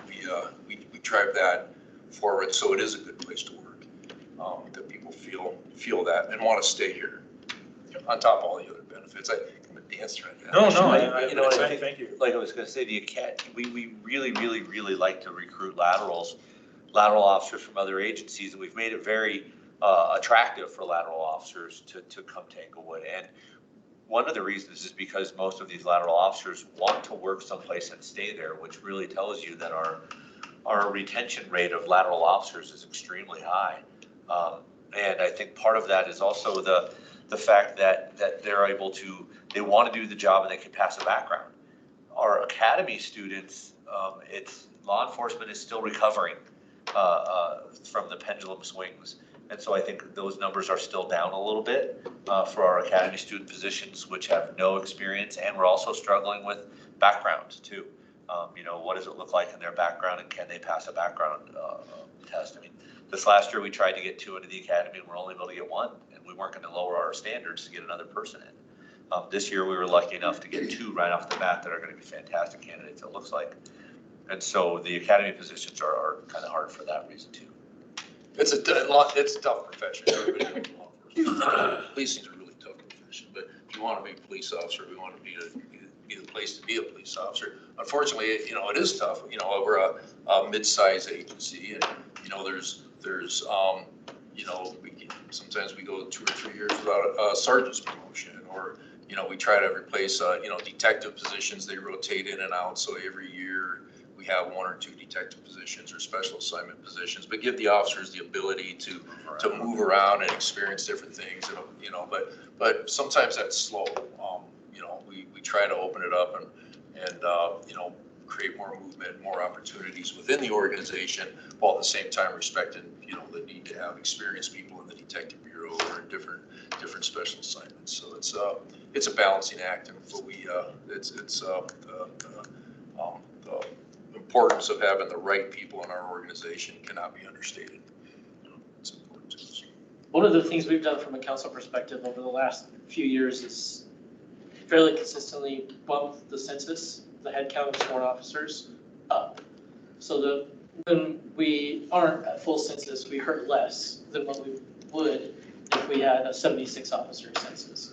we drive that forward. So it is a good place to work, that people feel that and want to stay here, on top of all the other benefits. I'm a dancer right now. No, thank you. Like I was going to say, we really like to recruit lateral officers from other agencies, and we've made it very attractive for lateral officers to come to Englewood. And one of the reasons is because most of these lateral officers want to work someplace and stay there, which really tells you that our retention rate of lateral officers is extremely high. And I think part of that is also the fact that they want to do the job and they can pass a background. Our academy students, law enforcement is still recovering from the pendulum swings. And so I think those numbers are still down a little bit for our academy student positions, which have no experience. And we're also struggling with backgrounds too. What does it look like in their background, and can they pass a background test? I mean, this last year we tried to get 2 into the academy and we're only able to get 1, and we weren't going to lower our standards to get another person in. This year, we were lucky enough to get 2 right off the bat that are gonna be fantastic candidates, it looks like. And so the academy positions are kind of hard for that reason too. It's a tough profession. Everybody knows law enforcement. Policing is a really tough profession, but if you want to be a police officer, we want to be the place to be a police officer. Unfortunately, it is tough. We're a mid-sized agency, and sometimes we go 2 or 3 years without a sergeant's promotion, or we try to replace detective positions. They rotate in and out, so every year we have 1 or 2 detective positions or special assignment positions, but give the officers the ability to move around and experience different things, but sometimes that's slow. We try to open it up and create more movement, more opportunities within the organization, while at the same time respecting, the need to have experienced people in the detective bureau or in different special assignments. So it's a balancing act, and the importance of having the right people in our organization cannot be understated. It's important to us. One of the things we've done from a council perspective over the last few years is fairly consistently bump the census, the head count of sworn officers up. So that when we aren't at full census, we hurt less than what we would if we had a 76 officer census.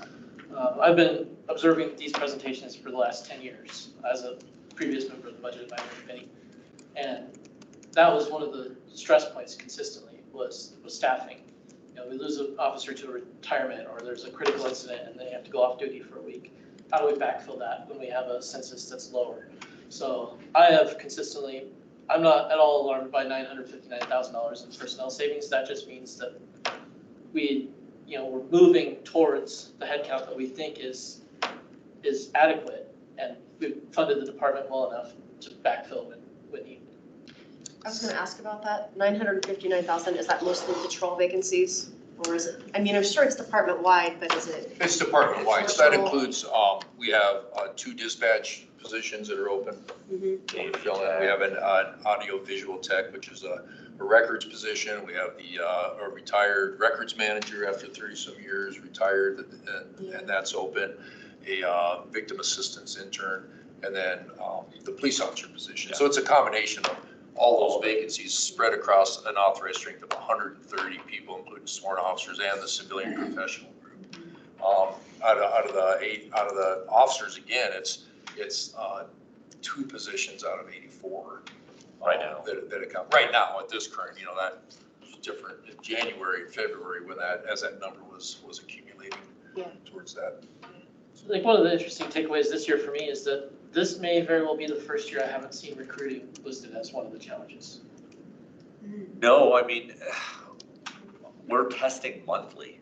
I've been observing these presentations for the last 10 years as a previous member of the Budget Advisory Committee. And that was one of the stress points consistently was staffing. We lose an officer to a retirement, or there's a critical incident and they have to go off duty for a week. How do we backfill that when we have a census that's lower? So I have consistently, I'm not at all alarmed by $959,000 in personnel savings. That just means that we're moving towards the headcount that we think is adequate, and we've funded the department well enough to backfill when needed. I was gonna ask about that. 959,000, is that mostly patrol vacancies? Or is it, I'm sure it's department-wide, but is it? It's department-wide, so that includes, we have 2 dispatch positions that are open. Mm-hmm. We have an audio-visual tech, which is a records position. We have a retired records manager after 30-some years, retired, and that's open. A victim assistance intern, and then the police officer position. So it's a combination of all those vacancies spread across an authorized strength of 130 people, including sworn officers and the civilian professional group. Out of the officers, again, it's 2 positions out of 84 right now. That account right now at this current. That was different in January, February, when that number was accumulating towards that. I think one of the interesting takeaways this year for me is that this may very well be the first year I haven't seen recruiting listed as one of the challenges. No, we're testing monthly,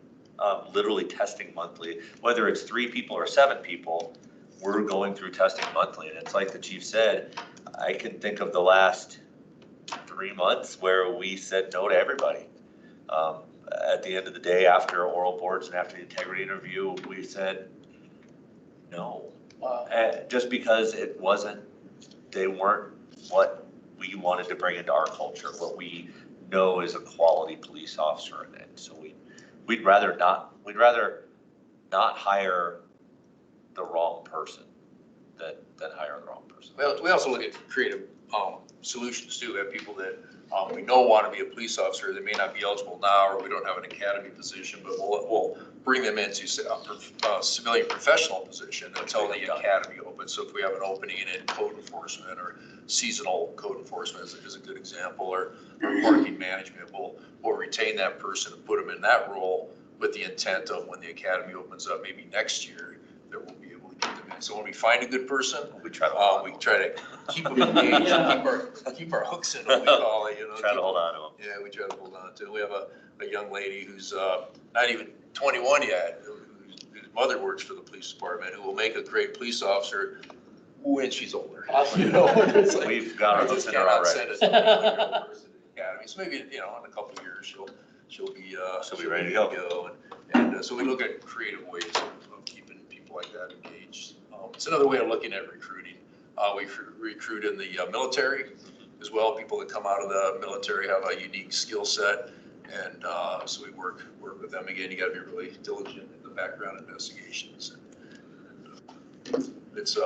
literally testing monthly. Whether it's 3 people or 7 people, we're going through testing monthly. And it's like the chief said, I can think of the last 3 months where we said no to everybody. At the end of the day, after oral boards and after the integrity interview, we said no. Wow. Just because they weren't what we wanted to bring into our culture, what we know is a quality police officer. And so we'd rather not hire the wrong person than hire the wrong person. Well, we also look at creative solutions too. We have people that we know want to be a police officer. They may not be eligible now, or we don't have an academy position, but we'll bring them into a civilian professional position until the academy opens. So if we have an opening in code enforcement or seasonal code enforcement is a good example, or parking management, we'll retain that person and put them in that role with the intent of when the academy opens up, maybe next year, that we'll be able to get them in. So when we find a good person, we try to keep them engaged, keep our hooks in them, we call it. Try to hold on to them. Yeah, we try to hold on to them. We have a young lady who's not even 21 yet, whose mother works for the police department, who will make a great police officer when she's older. Awesome. We've got her hooks in her already. Academy. So maybe, in a couple of years, she'll be ready to go. And so we look at creative ways of keeping people like that engaged. It's another way of looking at recruiting. We recruit in the military as well. People that come out of the military have a unique skill set. And so we work with them. Again, you got to be really diligent in the background investigations it's,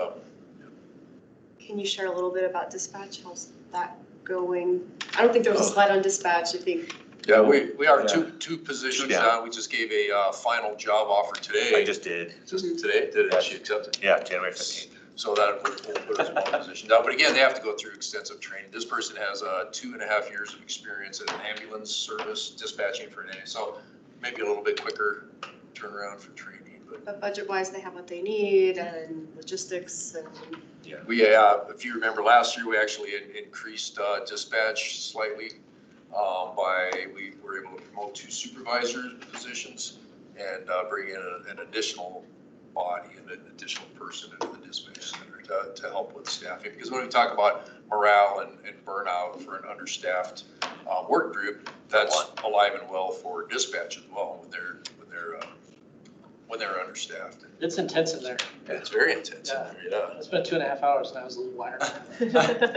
Can you share a little bit about dispatch? How's that going? I don't think there was a slide on dispatch. I think. yeah, we are Yeah. two positions Two down. down. We just gave a final job offer today. I just did, Just today, did Yes. she accept it? yeah, January 15th. So that will put us in one position down. But again, they have to go through extensive training. This person has 2.5 years of experience in ambulance service, dispatching for an ambulance. So maybe a little bit quicker turnaround for training, but. But budget-wise, they have what they need and logistics and. We, if you remember last year, we actually increased dispatch slightly we were able to promote 2 supervisor positions and bring in an additional body and an additional person into the dispatch center to help with staffing. Because when we talk about morale and burnout for an understaffed work group, that's alive and well for dispatch as well when they're understaffed. It's intense in there. It's very intense. Yeah. I spent 2.5 hours and I was a little wired.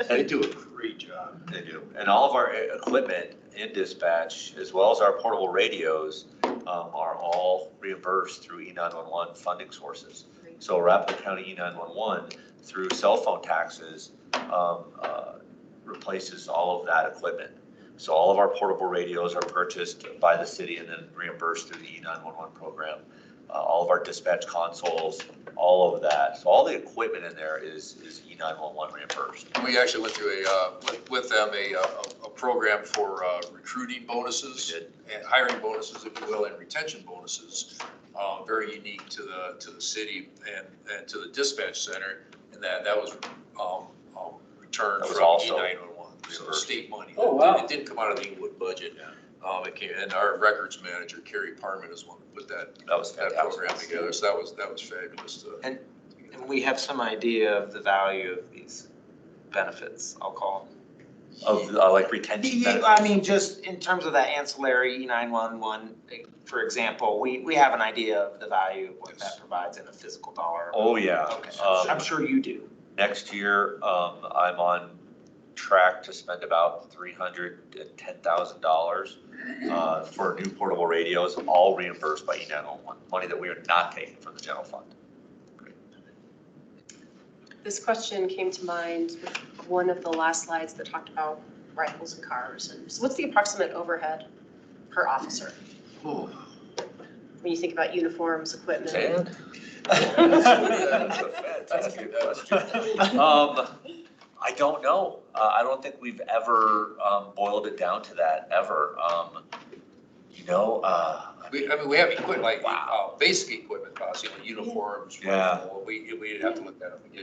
They do a great job. They do. And all of our equipment in dispatch, as well as our portable radios, are all reimbursed through E911 funding sources. So Arapahoe County E911, through cell phone taxes, replaces all of that equipment. So all of our portable radios are purchased by the city and then reimbursed through the E911 program. All of our dispatch consoles, all of that. So all the equipment in there is E911 reimbursed. We actually went through with them a program for recruiting bonuses and hiring bonuses, if you will, and retention bonuses. Very unique to the city and to the dispatch center, and that was returned from E911. So state money. Oh, wow. It didn't come out of the Inglewood budget. It came, and our records manager, Kerry Parman, is one that put that program together. So that was fabulous. And we have some idea of the value of these benefits, I'll call them. Of like retention benefits? I mean, just in terms of that ancillary E911, for example, we have an idea of the value of what that provides in a physical dollar. Oh, yeah. Okay, I'm sure you do. Next year, I'm on track to spend about $310,000 for new portable radios, all reimbursed by E911, money that we are not taking from the general fund. This question came to mind with one of the last slides that talked about rifles and cars. And so what's the approximate overhead per officer? When you think about uniforms, equipment? And? That's a good question. I don't know. I don't think we've ever boiled it down to that, ever. We have equipment, like basic equipment costs, uniforms. Yeah. We'd have to look that up and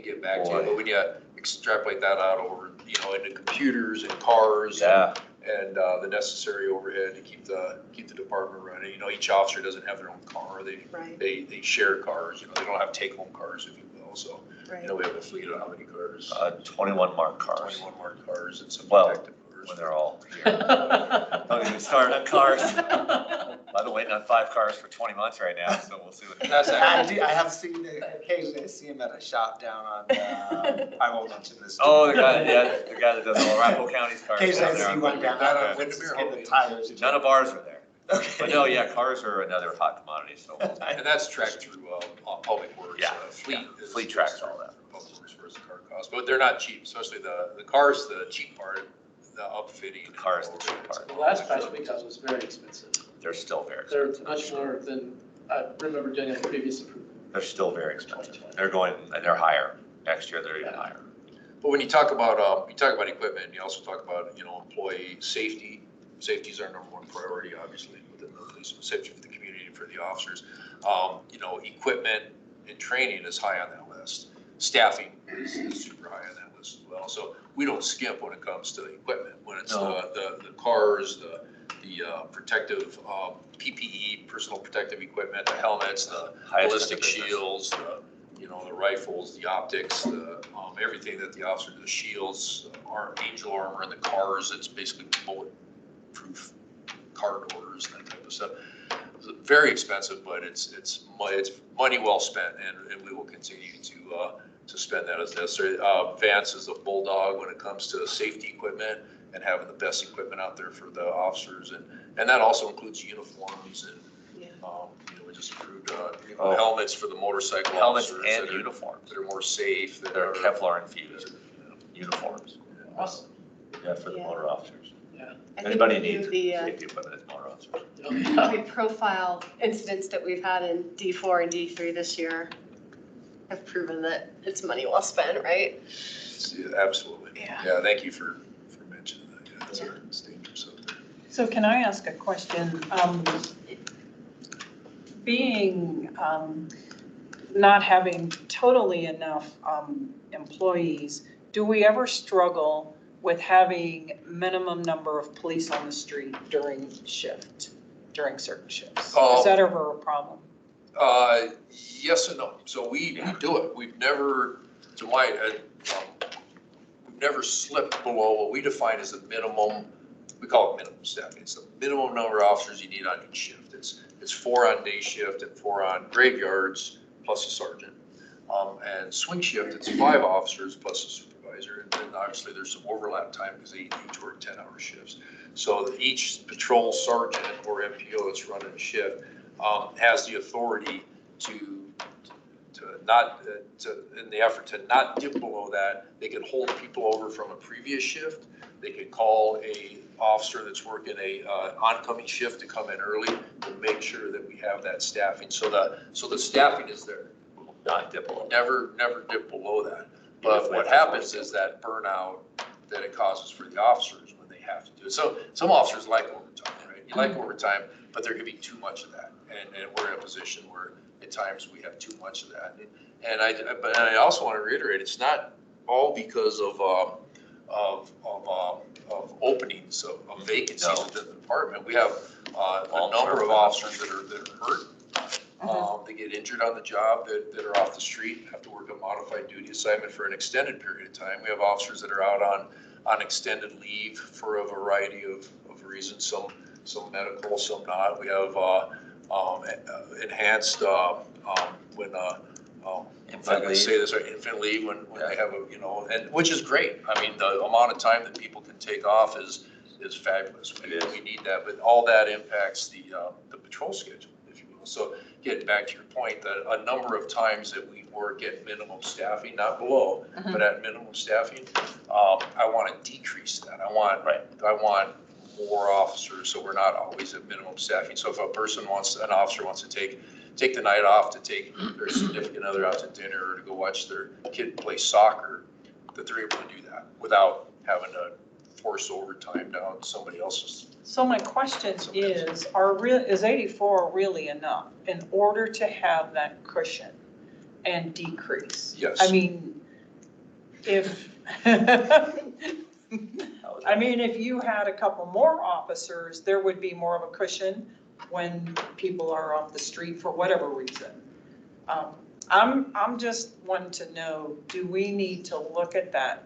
get back to you. But when you extrapolate that out over, into computers and cars. Yeah. And the necessary overhead to keep the department running. Each officer doesn't have their own car. They share cars. They don't have take-home cars, if you will. So, we have a fleet of how many cars? 21 marked cars. 21 marked cars and some Well, protective cars. when they're all here. Don't even start on cars. I've been waiting on 5 cars for 20 months right now, so we'll see what. I have seen, occasionally I see him at a shop down on, I won't mention this. Oh, the guy that does all Arapahoe County's cars. Occasionally I down see there. one down Not on on Windsor, Windermere, getting the tires. None of ours are there. Okay. But no, yeah, cars are another hot commodity, so. And that's tracked through Public Works. Yeah, Fleet. yeah, fleet tracks all that. Public Works for the car cost, but they're not cheap, especially the cars, the cheap part, the upfitting. The car is the cheap part. The last batch we got was very expensive. They're still very They're expensive. much more than I remember doing in a previous improvement. They're still very expensive. They're going, and they're higher. Next year, they're even higher. But when you talk about equipment, you also talk about, employee safety. Safety is our number one priority, obviously, within the police, safety for the community and for the officers. Equipment and training is high on that list. Staffing is super high on that list as well. So we don't skimp when it comes to equipment. When it's the cars, the protective PPE, personal protective equipment, the helmets, the ballistic shields, the rifles, the optics, everything that the officer, the shields, our angel armor in the cars. It's basically bulletproof car doors, that type of stuff. It's very expensive, but it's money well spent, and we will continue to spend that as necessary. Vance is a bulldog when it comes to safety equipment and having the best equipment out there for the officers, and that also includes uniforms and just approved, Oh. helmets for the motorcycle Helmets officers. and that are- uniforms. That are more safe. that They're are- Kevlar infused uniforms. Awesome. Yeah, for the Yeah. motor officers. I think Anybody we do needs the, safety equipment as motor officers. the profile incidents that we've had in D4 and D3 this year have proven that it's money well spent, right? Yeah, absolutely. Yeah. Yeah, thank you for mentioning that. Yeah, that's our dangerous out there. So can I ask a question? Being, not having totally enough employees, do we ever struggle with having minimum number of police on the street during certain shifts? Is that ever a problem? Yes and no. So we do it. We've never, we've never slipped below what we define as the minimum, we call it minimum staffing. It's the minimum number of officers you need on each shift. It's 4 on day shift and 4 on graveyards plus a sergeant. And swing shift, it's 5 officers plus a supervisor. And then obviously there's some overlap time because they each work 10-hour shifts. So each patrol sergeant or MPO that's running a shift has the authority to not, in the effort to not dip below that. They can hold people over from a previous shift. They could call a officer that's working a oncoming shift to come in early to make sure that we have that staffing. So the staffing is there. Not dip below. Never dip below that. But what happens is that burnout that it causes for the officers when they have to do it. So some officers like overtime, right? You like overtime, but there could be too much of that. And we're in a position where at times we have too much of that. And I also want to reiterate, it's not all because of openings of vacancies within the department. We have a number of officers that are hurt. They get injured on the job that are off the street, have to work a modified duty assignment for an extended period of time. We have officers that are out on extended leave for a variety of reasons, some medical, some not. We have enhanced when if I can say this right, infant leave when they have and which is great. I mean, the amount of time that people can take off is fabulous. We need that, but all that impacts the patrol schedule, if you will. So getting back to your point, that a number of times that we work at minimum staffing, not below, but at minimum staffing, I want to decrease that. I want more officers, so we're not always at minimum staffing. So if an officer wants to take the night off to take their significant other out to dinner or to go watch their kid play soccer, that they're able to do that without having to force overtime down somebody else's. So my question is 84 really enough in order to have that cushion and decrease? Yes. I mean, if you had a couple more officers, there would be more of a cushion when people are off the street for whatever reason. I'm just wanting to know, do we need to look at that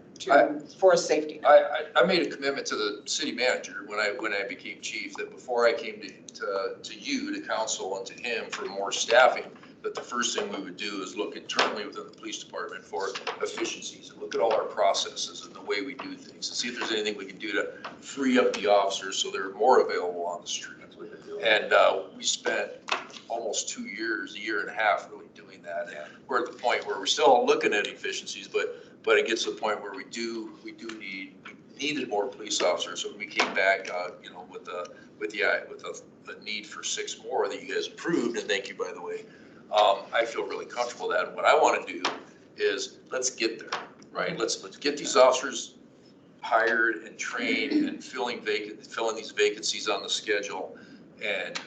for a safety net? I made a commitment to the city manager when I became chief that before I came to you, to council, and to him for more staffing, that the first thing we would do is look internally within the police department for efficiencies and look at all our processes and the way we do things and see if there's anything we can do to free up the officers so they're more available on the street. And we spent almost 2 years, a year and a half really doing that. And we're at the point where we're still looking at efficiencies, but it gets to the point where we needed more police officers. So when we came back, with the need for 6 more that you guys approved, and thank you, by the way, I feel really comfortable with that. And what I want to do is let's get there, right? Let's get these officers hired and trained and filling these vacancies on the schedule, and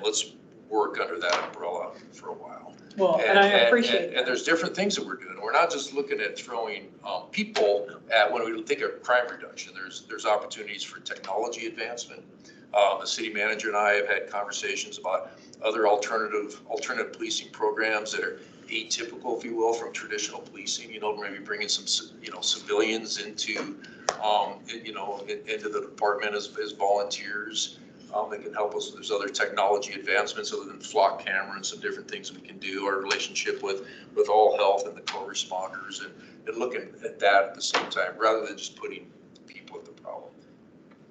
let's work under that umbrella for a while. Well, and I appreciate that. And there's different things that we're doing. We're not just looking at throwing people at, when we think of crime reduction, there's opportunities for technology advancement. The city manager and I have had conversations about other alternative policing programs that are atypical, if you will, from traditional policing. Maybe bringing some civilians into the department as volunteers. That can help us. There's other technology advancements other than flock camera and some different things we can do. Our relationship with All Health and the co-responders, and looking at that at the same time rather than just putting people at the problem.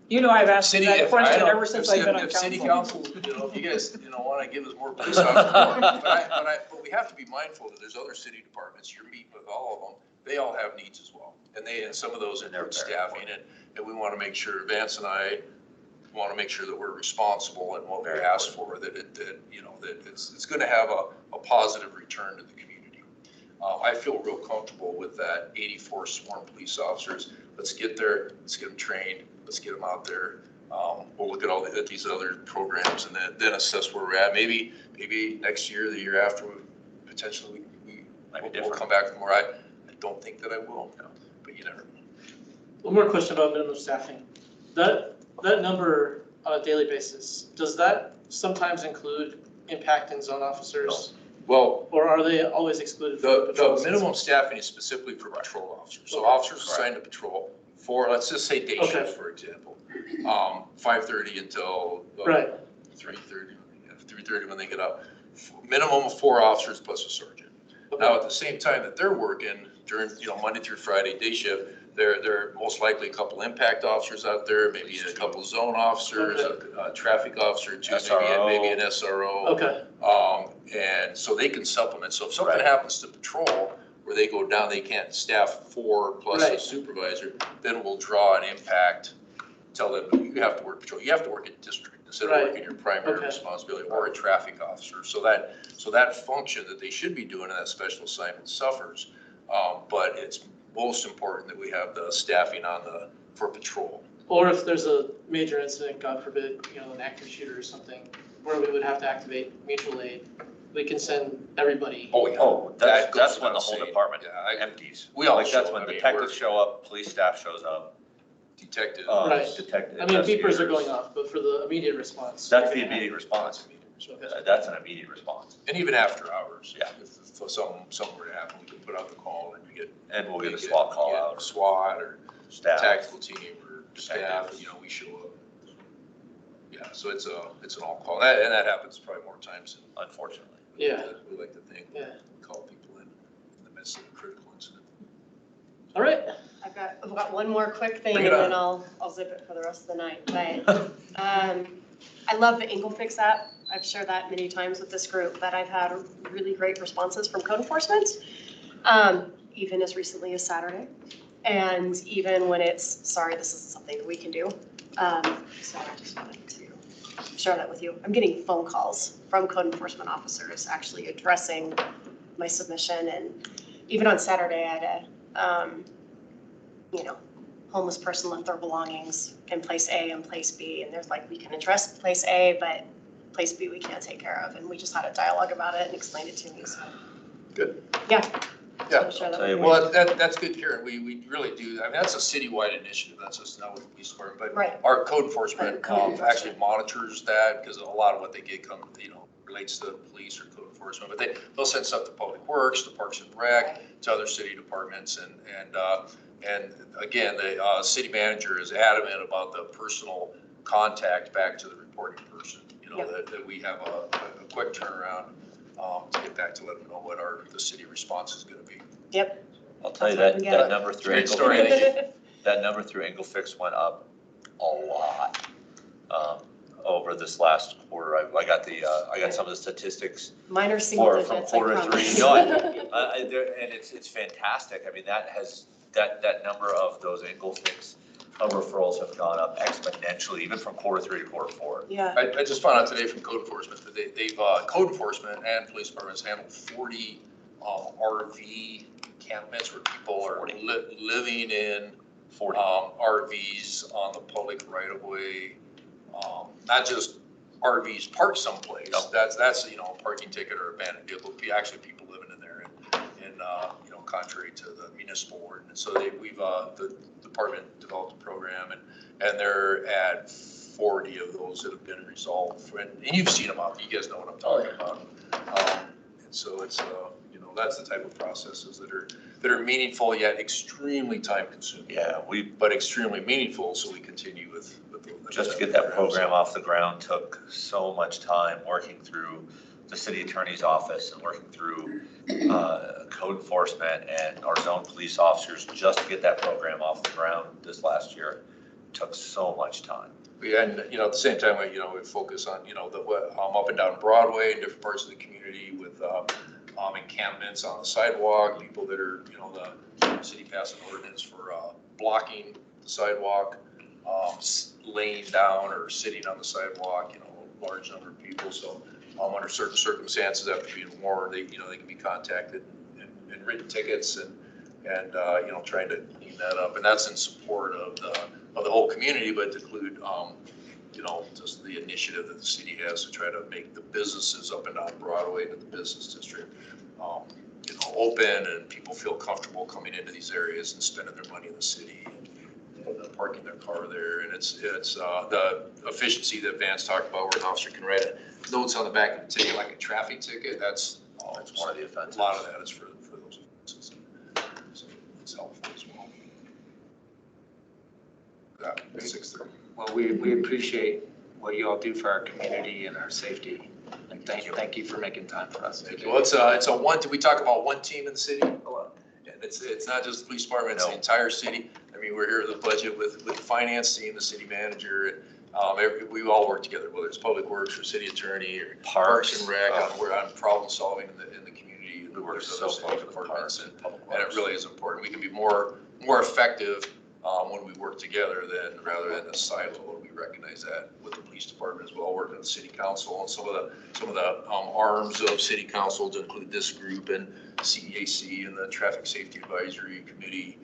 You know, I've asked City, that if I question don't- ever since I've been on if city council. council, if you guys, want to give us more police officers, but we have to be mindful that there's other city departments, you're meeting with all of them, they all have needs as well. And some of those include staffing, and we want to make sure, Vance and I want to make sure that we're responsible in what we ask for, that it's going to have a positive return to the community. I feel real comfortable with that 84 sworn police officers. Let's get there, let's get them trained, let's get them out there. We'll look at these other programs and then assess where we're at. Maybe next year, the year after, potentially we'll come back with more. I don't think that I will, but you never know. One more question about minimum staffing. That number on a daily basis, does that sometimes include impacting zone officers? Well, Or are they always excluded from the patrol? the minimum staffing is specifically for patrol officers. So officers assigned to patrol for, let's just say day Okay. shift, for example, 5:30 until Right. 3:30 when they get up. Minimum of 4 officers plus a sergeant. Now, at the same time that they're working during, Monday through Friday day shift, there are most likely a couple impact officers out there, maybe a couple zone officers, a traffic officer too, maybe an SRO. Okay, And so they can supplement. So if something happens to patrol where they go down, they can't staff 4 plus a Right. supervisor, then we'll draw an impact, tell them you have to work patrol. You have to work in district instead of Right. working your primary Okay. responsibility, or a traffic officer. So that function that they should be doing in that special assignment suffers. But it's most important that we have the staffing for patrol. or if there's a major incident, God forbid, an active shooter or something, where we would have to activate mutual aid, we can send everybody. Oh, yeah. Oh, That goes that's when the without whole saying. department Yeah, empties. we all Like, that's show, when I mean, detectives we're- show up, police staff shows up, Detective. Right. detective I mean, beepers are investigators. going off, but for the immediate response. That's the immediate response. Okay. That's an immediate response. And even after hours. Yeah. If something were to happen, we can put out the call and we get. And we'll get we a SWAT call get out, or SWAT or staff. tactical team or staff, Detectives. we show up. Yeah, so it's an all call. That happens probably more times than. Unfortunately. Yeah. We like to think. Yeah. We call people in the midst of a critical incident. All right, I've got one more quick thing Bring and it then on. I'll zip it for the rest of the night. But I love the EngleFix app. I've shared that many times with this group, that I've had really great responses from code enforcement, even as recently as Saturday. And even when it's, sorry, this isn't something that we can do. So I just wanted to share that with you. I'm getting phone calls from code enforcement officers actually addressing my submission. And even on Saturday, I had a homeless person left their belongings in place A and place B. And there's like, we can address place A, but place B we can't take care of. And we just had a dialogue about it and explained it to me, so. Good. Yeah. Yeah. I'll share that Tell you with you. Well, that's good, Karen. We really do. I mean, that's a citywide initiative. That's just not with the police department, but Right. our code enforcement Right, code enforcement. actually monitors that, because a lot of what they get relates to police or code enforcement. But they'll send stuff to Public Works, to Parks and Rec, to other city departments, and again, the city manager is adamant about the personal contact back to the reporting person. That we have a quick turnaround to get back to let them know what the city response is going to be. Yep. I'll tell you That's that, what we that get. number through Great story. EngleFix, that number through EngleFix went up a lot over this last quarter. I got some of the statistics Mine are single from digits, I quarter promise. three. No, and it's fantastic. I mean, that number of those EngleFix referrals have gone up exponentially, even from quarter 3 to quarter 4. Yeah. I just found out today from code enforcement that they've code enforcement and police departments handled 40 RV encampments where people are living in 40. RVs on the public right of way. Not just RVs parked someplace. Nope. That's a parking ticket or abandoned vehicle. Actually, people living in there, and contrary to the municipal ordinance. So the department developed a program, and they're at 40 of those that have been resolved. And you've seen them out. You guys know what I'm talking about. And so it's that's the type of processes that are meaningful yet extremely time consuming. Yeah, But extremely meaningful, so we continue with the. just to get that program off the ground took so much time, working through the city attorney's office and working through code enforcement and our zone police officers, just to get that program off the ground this last year. took so much time. And, you know, at the same time, we focus on, up and down Broadway and different parts of the community with encampments on the sidewalk, people that are, the city passed an ordinance for blocking the sidewalk, laying down or sitting on the sidewalk, a large number of people. So under certain circumstances, after being warned, they can be contacted and written tickets and trying to clean that up. And that's in support of the whole community, but to include, just the initiative that the city has to try to make the businesses up and down Broadway to the business district, open, and people feel comfortable coming into these areas and spending their money in the city and parking their car there. And it's the efficiency that Vance talked about, where an officer can write notes on the back of the ticket, like a traffic ticket. That's one of the offenses. A lot of that is for those offenses. So it's helpful as well. That, 6:30. Well, we appreciate what you all do for our community and our safety. And thank you for making time for us. Thank you. Well, we talk about one team in the city. And it's not just the police department, it's the entire city. I mean, we're here with the budget with the finance team, the city manager, and we all work together, whether it's public works or city attorney or parks and rec. We're on problem solving in the community. We work There's so other close with departments, parks and public and it works. really is important. We can be more effective when we work together rather than a silo. And we recognize that with the police department as well, working with the city council and some of the arms of city council to include this group and CEAC and the Traffic Safety Advisory Committee.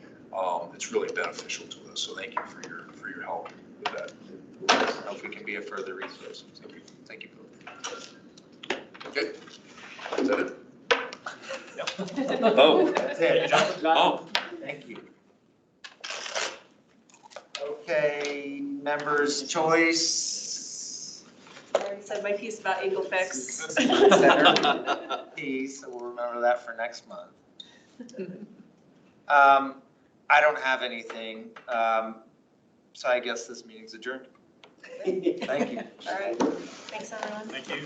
It's really beneficial to us. So thank you for your help with that. I hope we can be a further resource. Thank you. Okay. Is that it? Oh, that's it. Oh. Thank you. Okay, members' choice. I already said my piece about Eagle Fix. Center piece, so we'll remember that for next month. I don't have anything, so I guess this meeting's adjourned. Thank you. All right, thanks everyone. Thank you.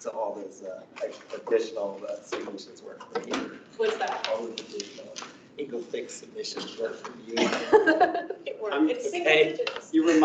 So all those additional submissions work for you. What's that? All of the additional Eagle Fix submissions work for you. It worked. It's single Okay. digits. You remind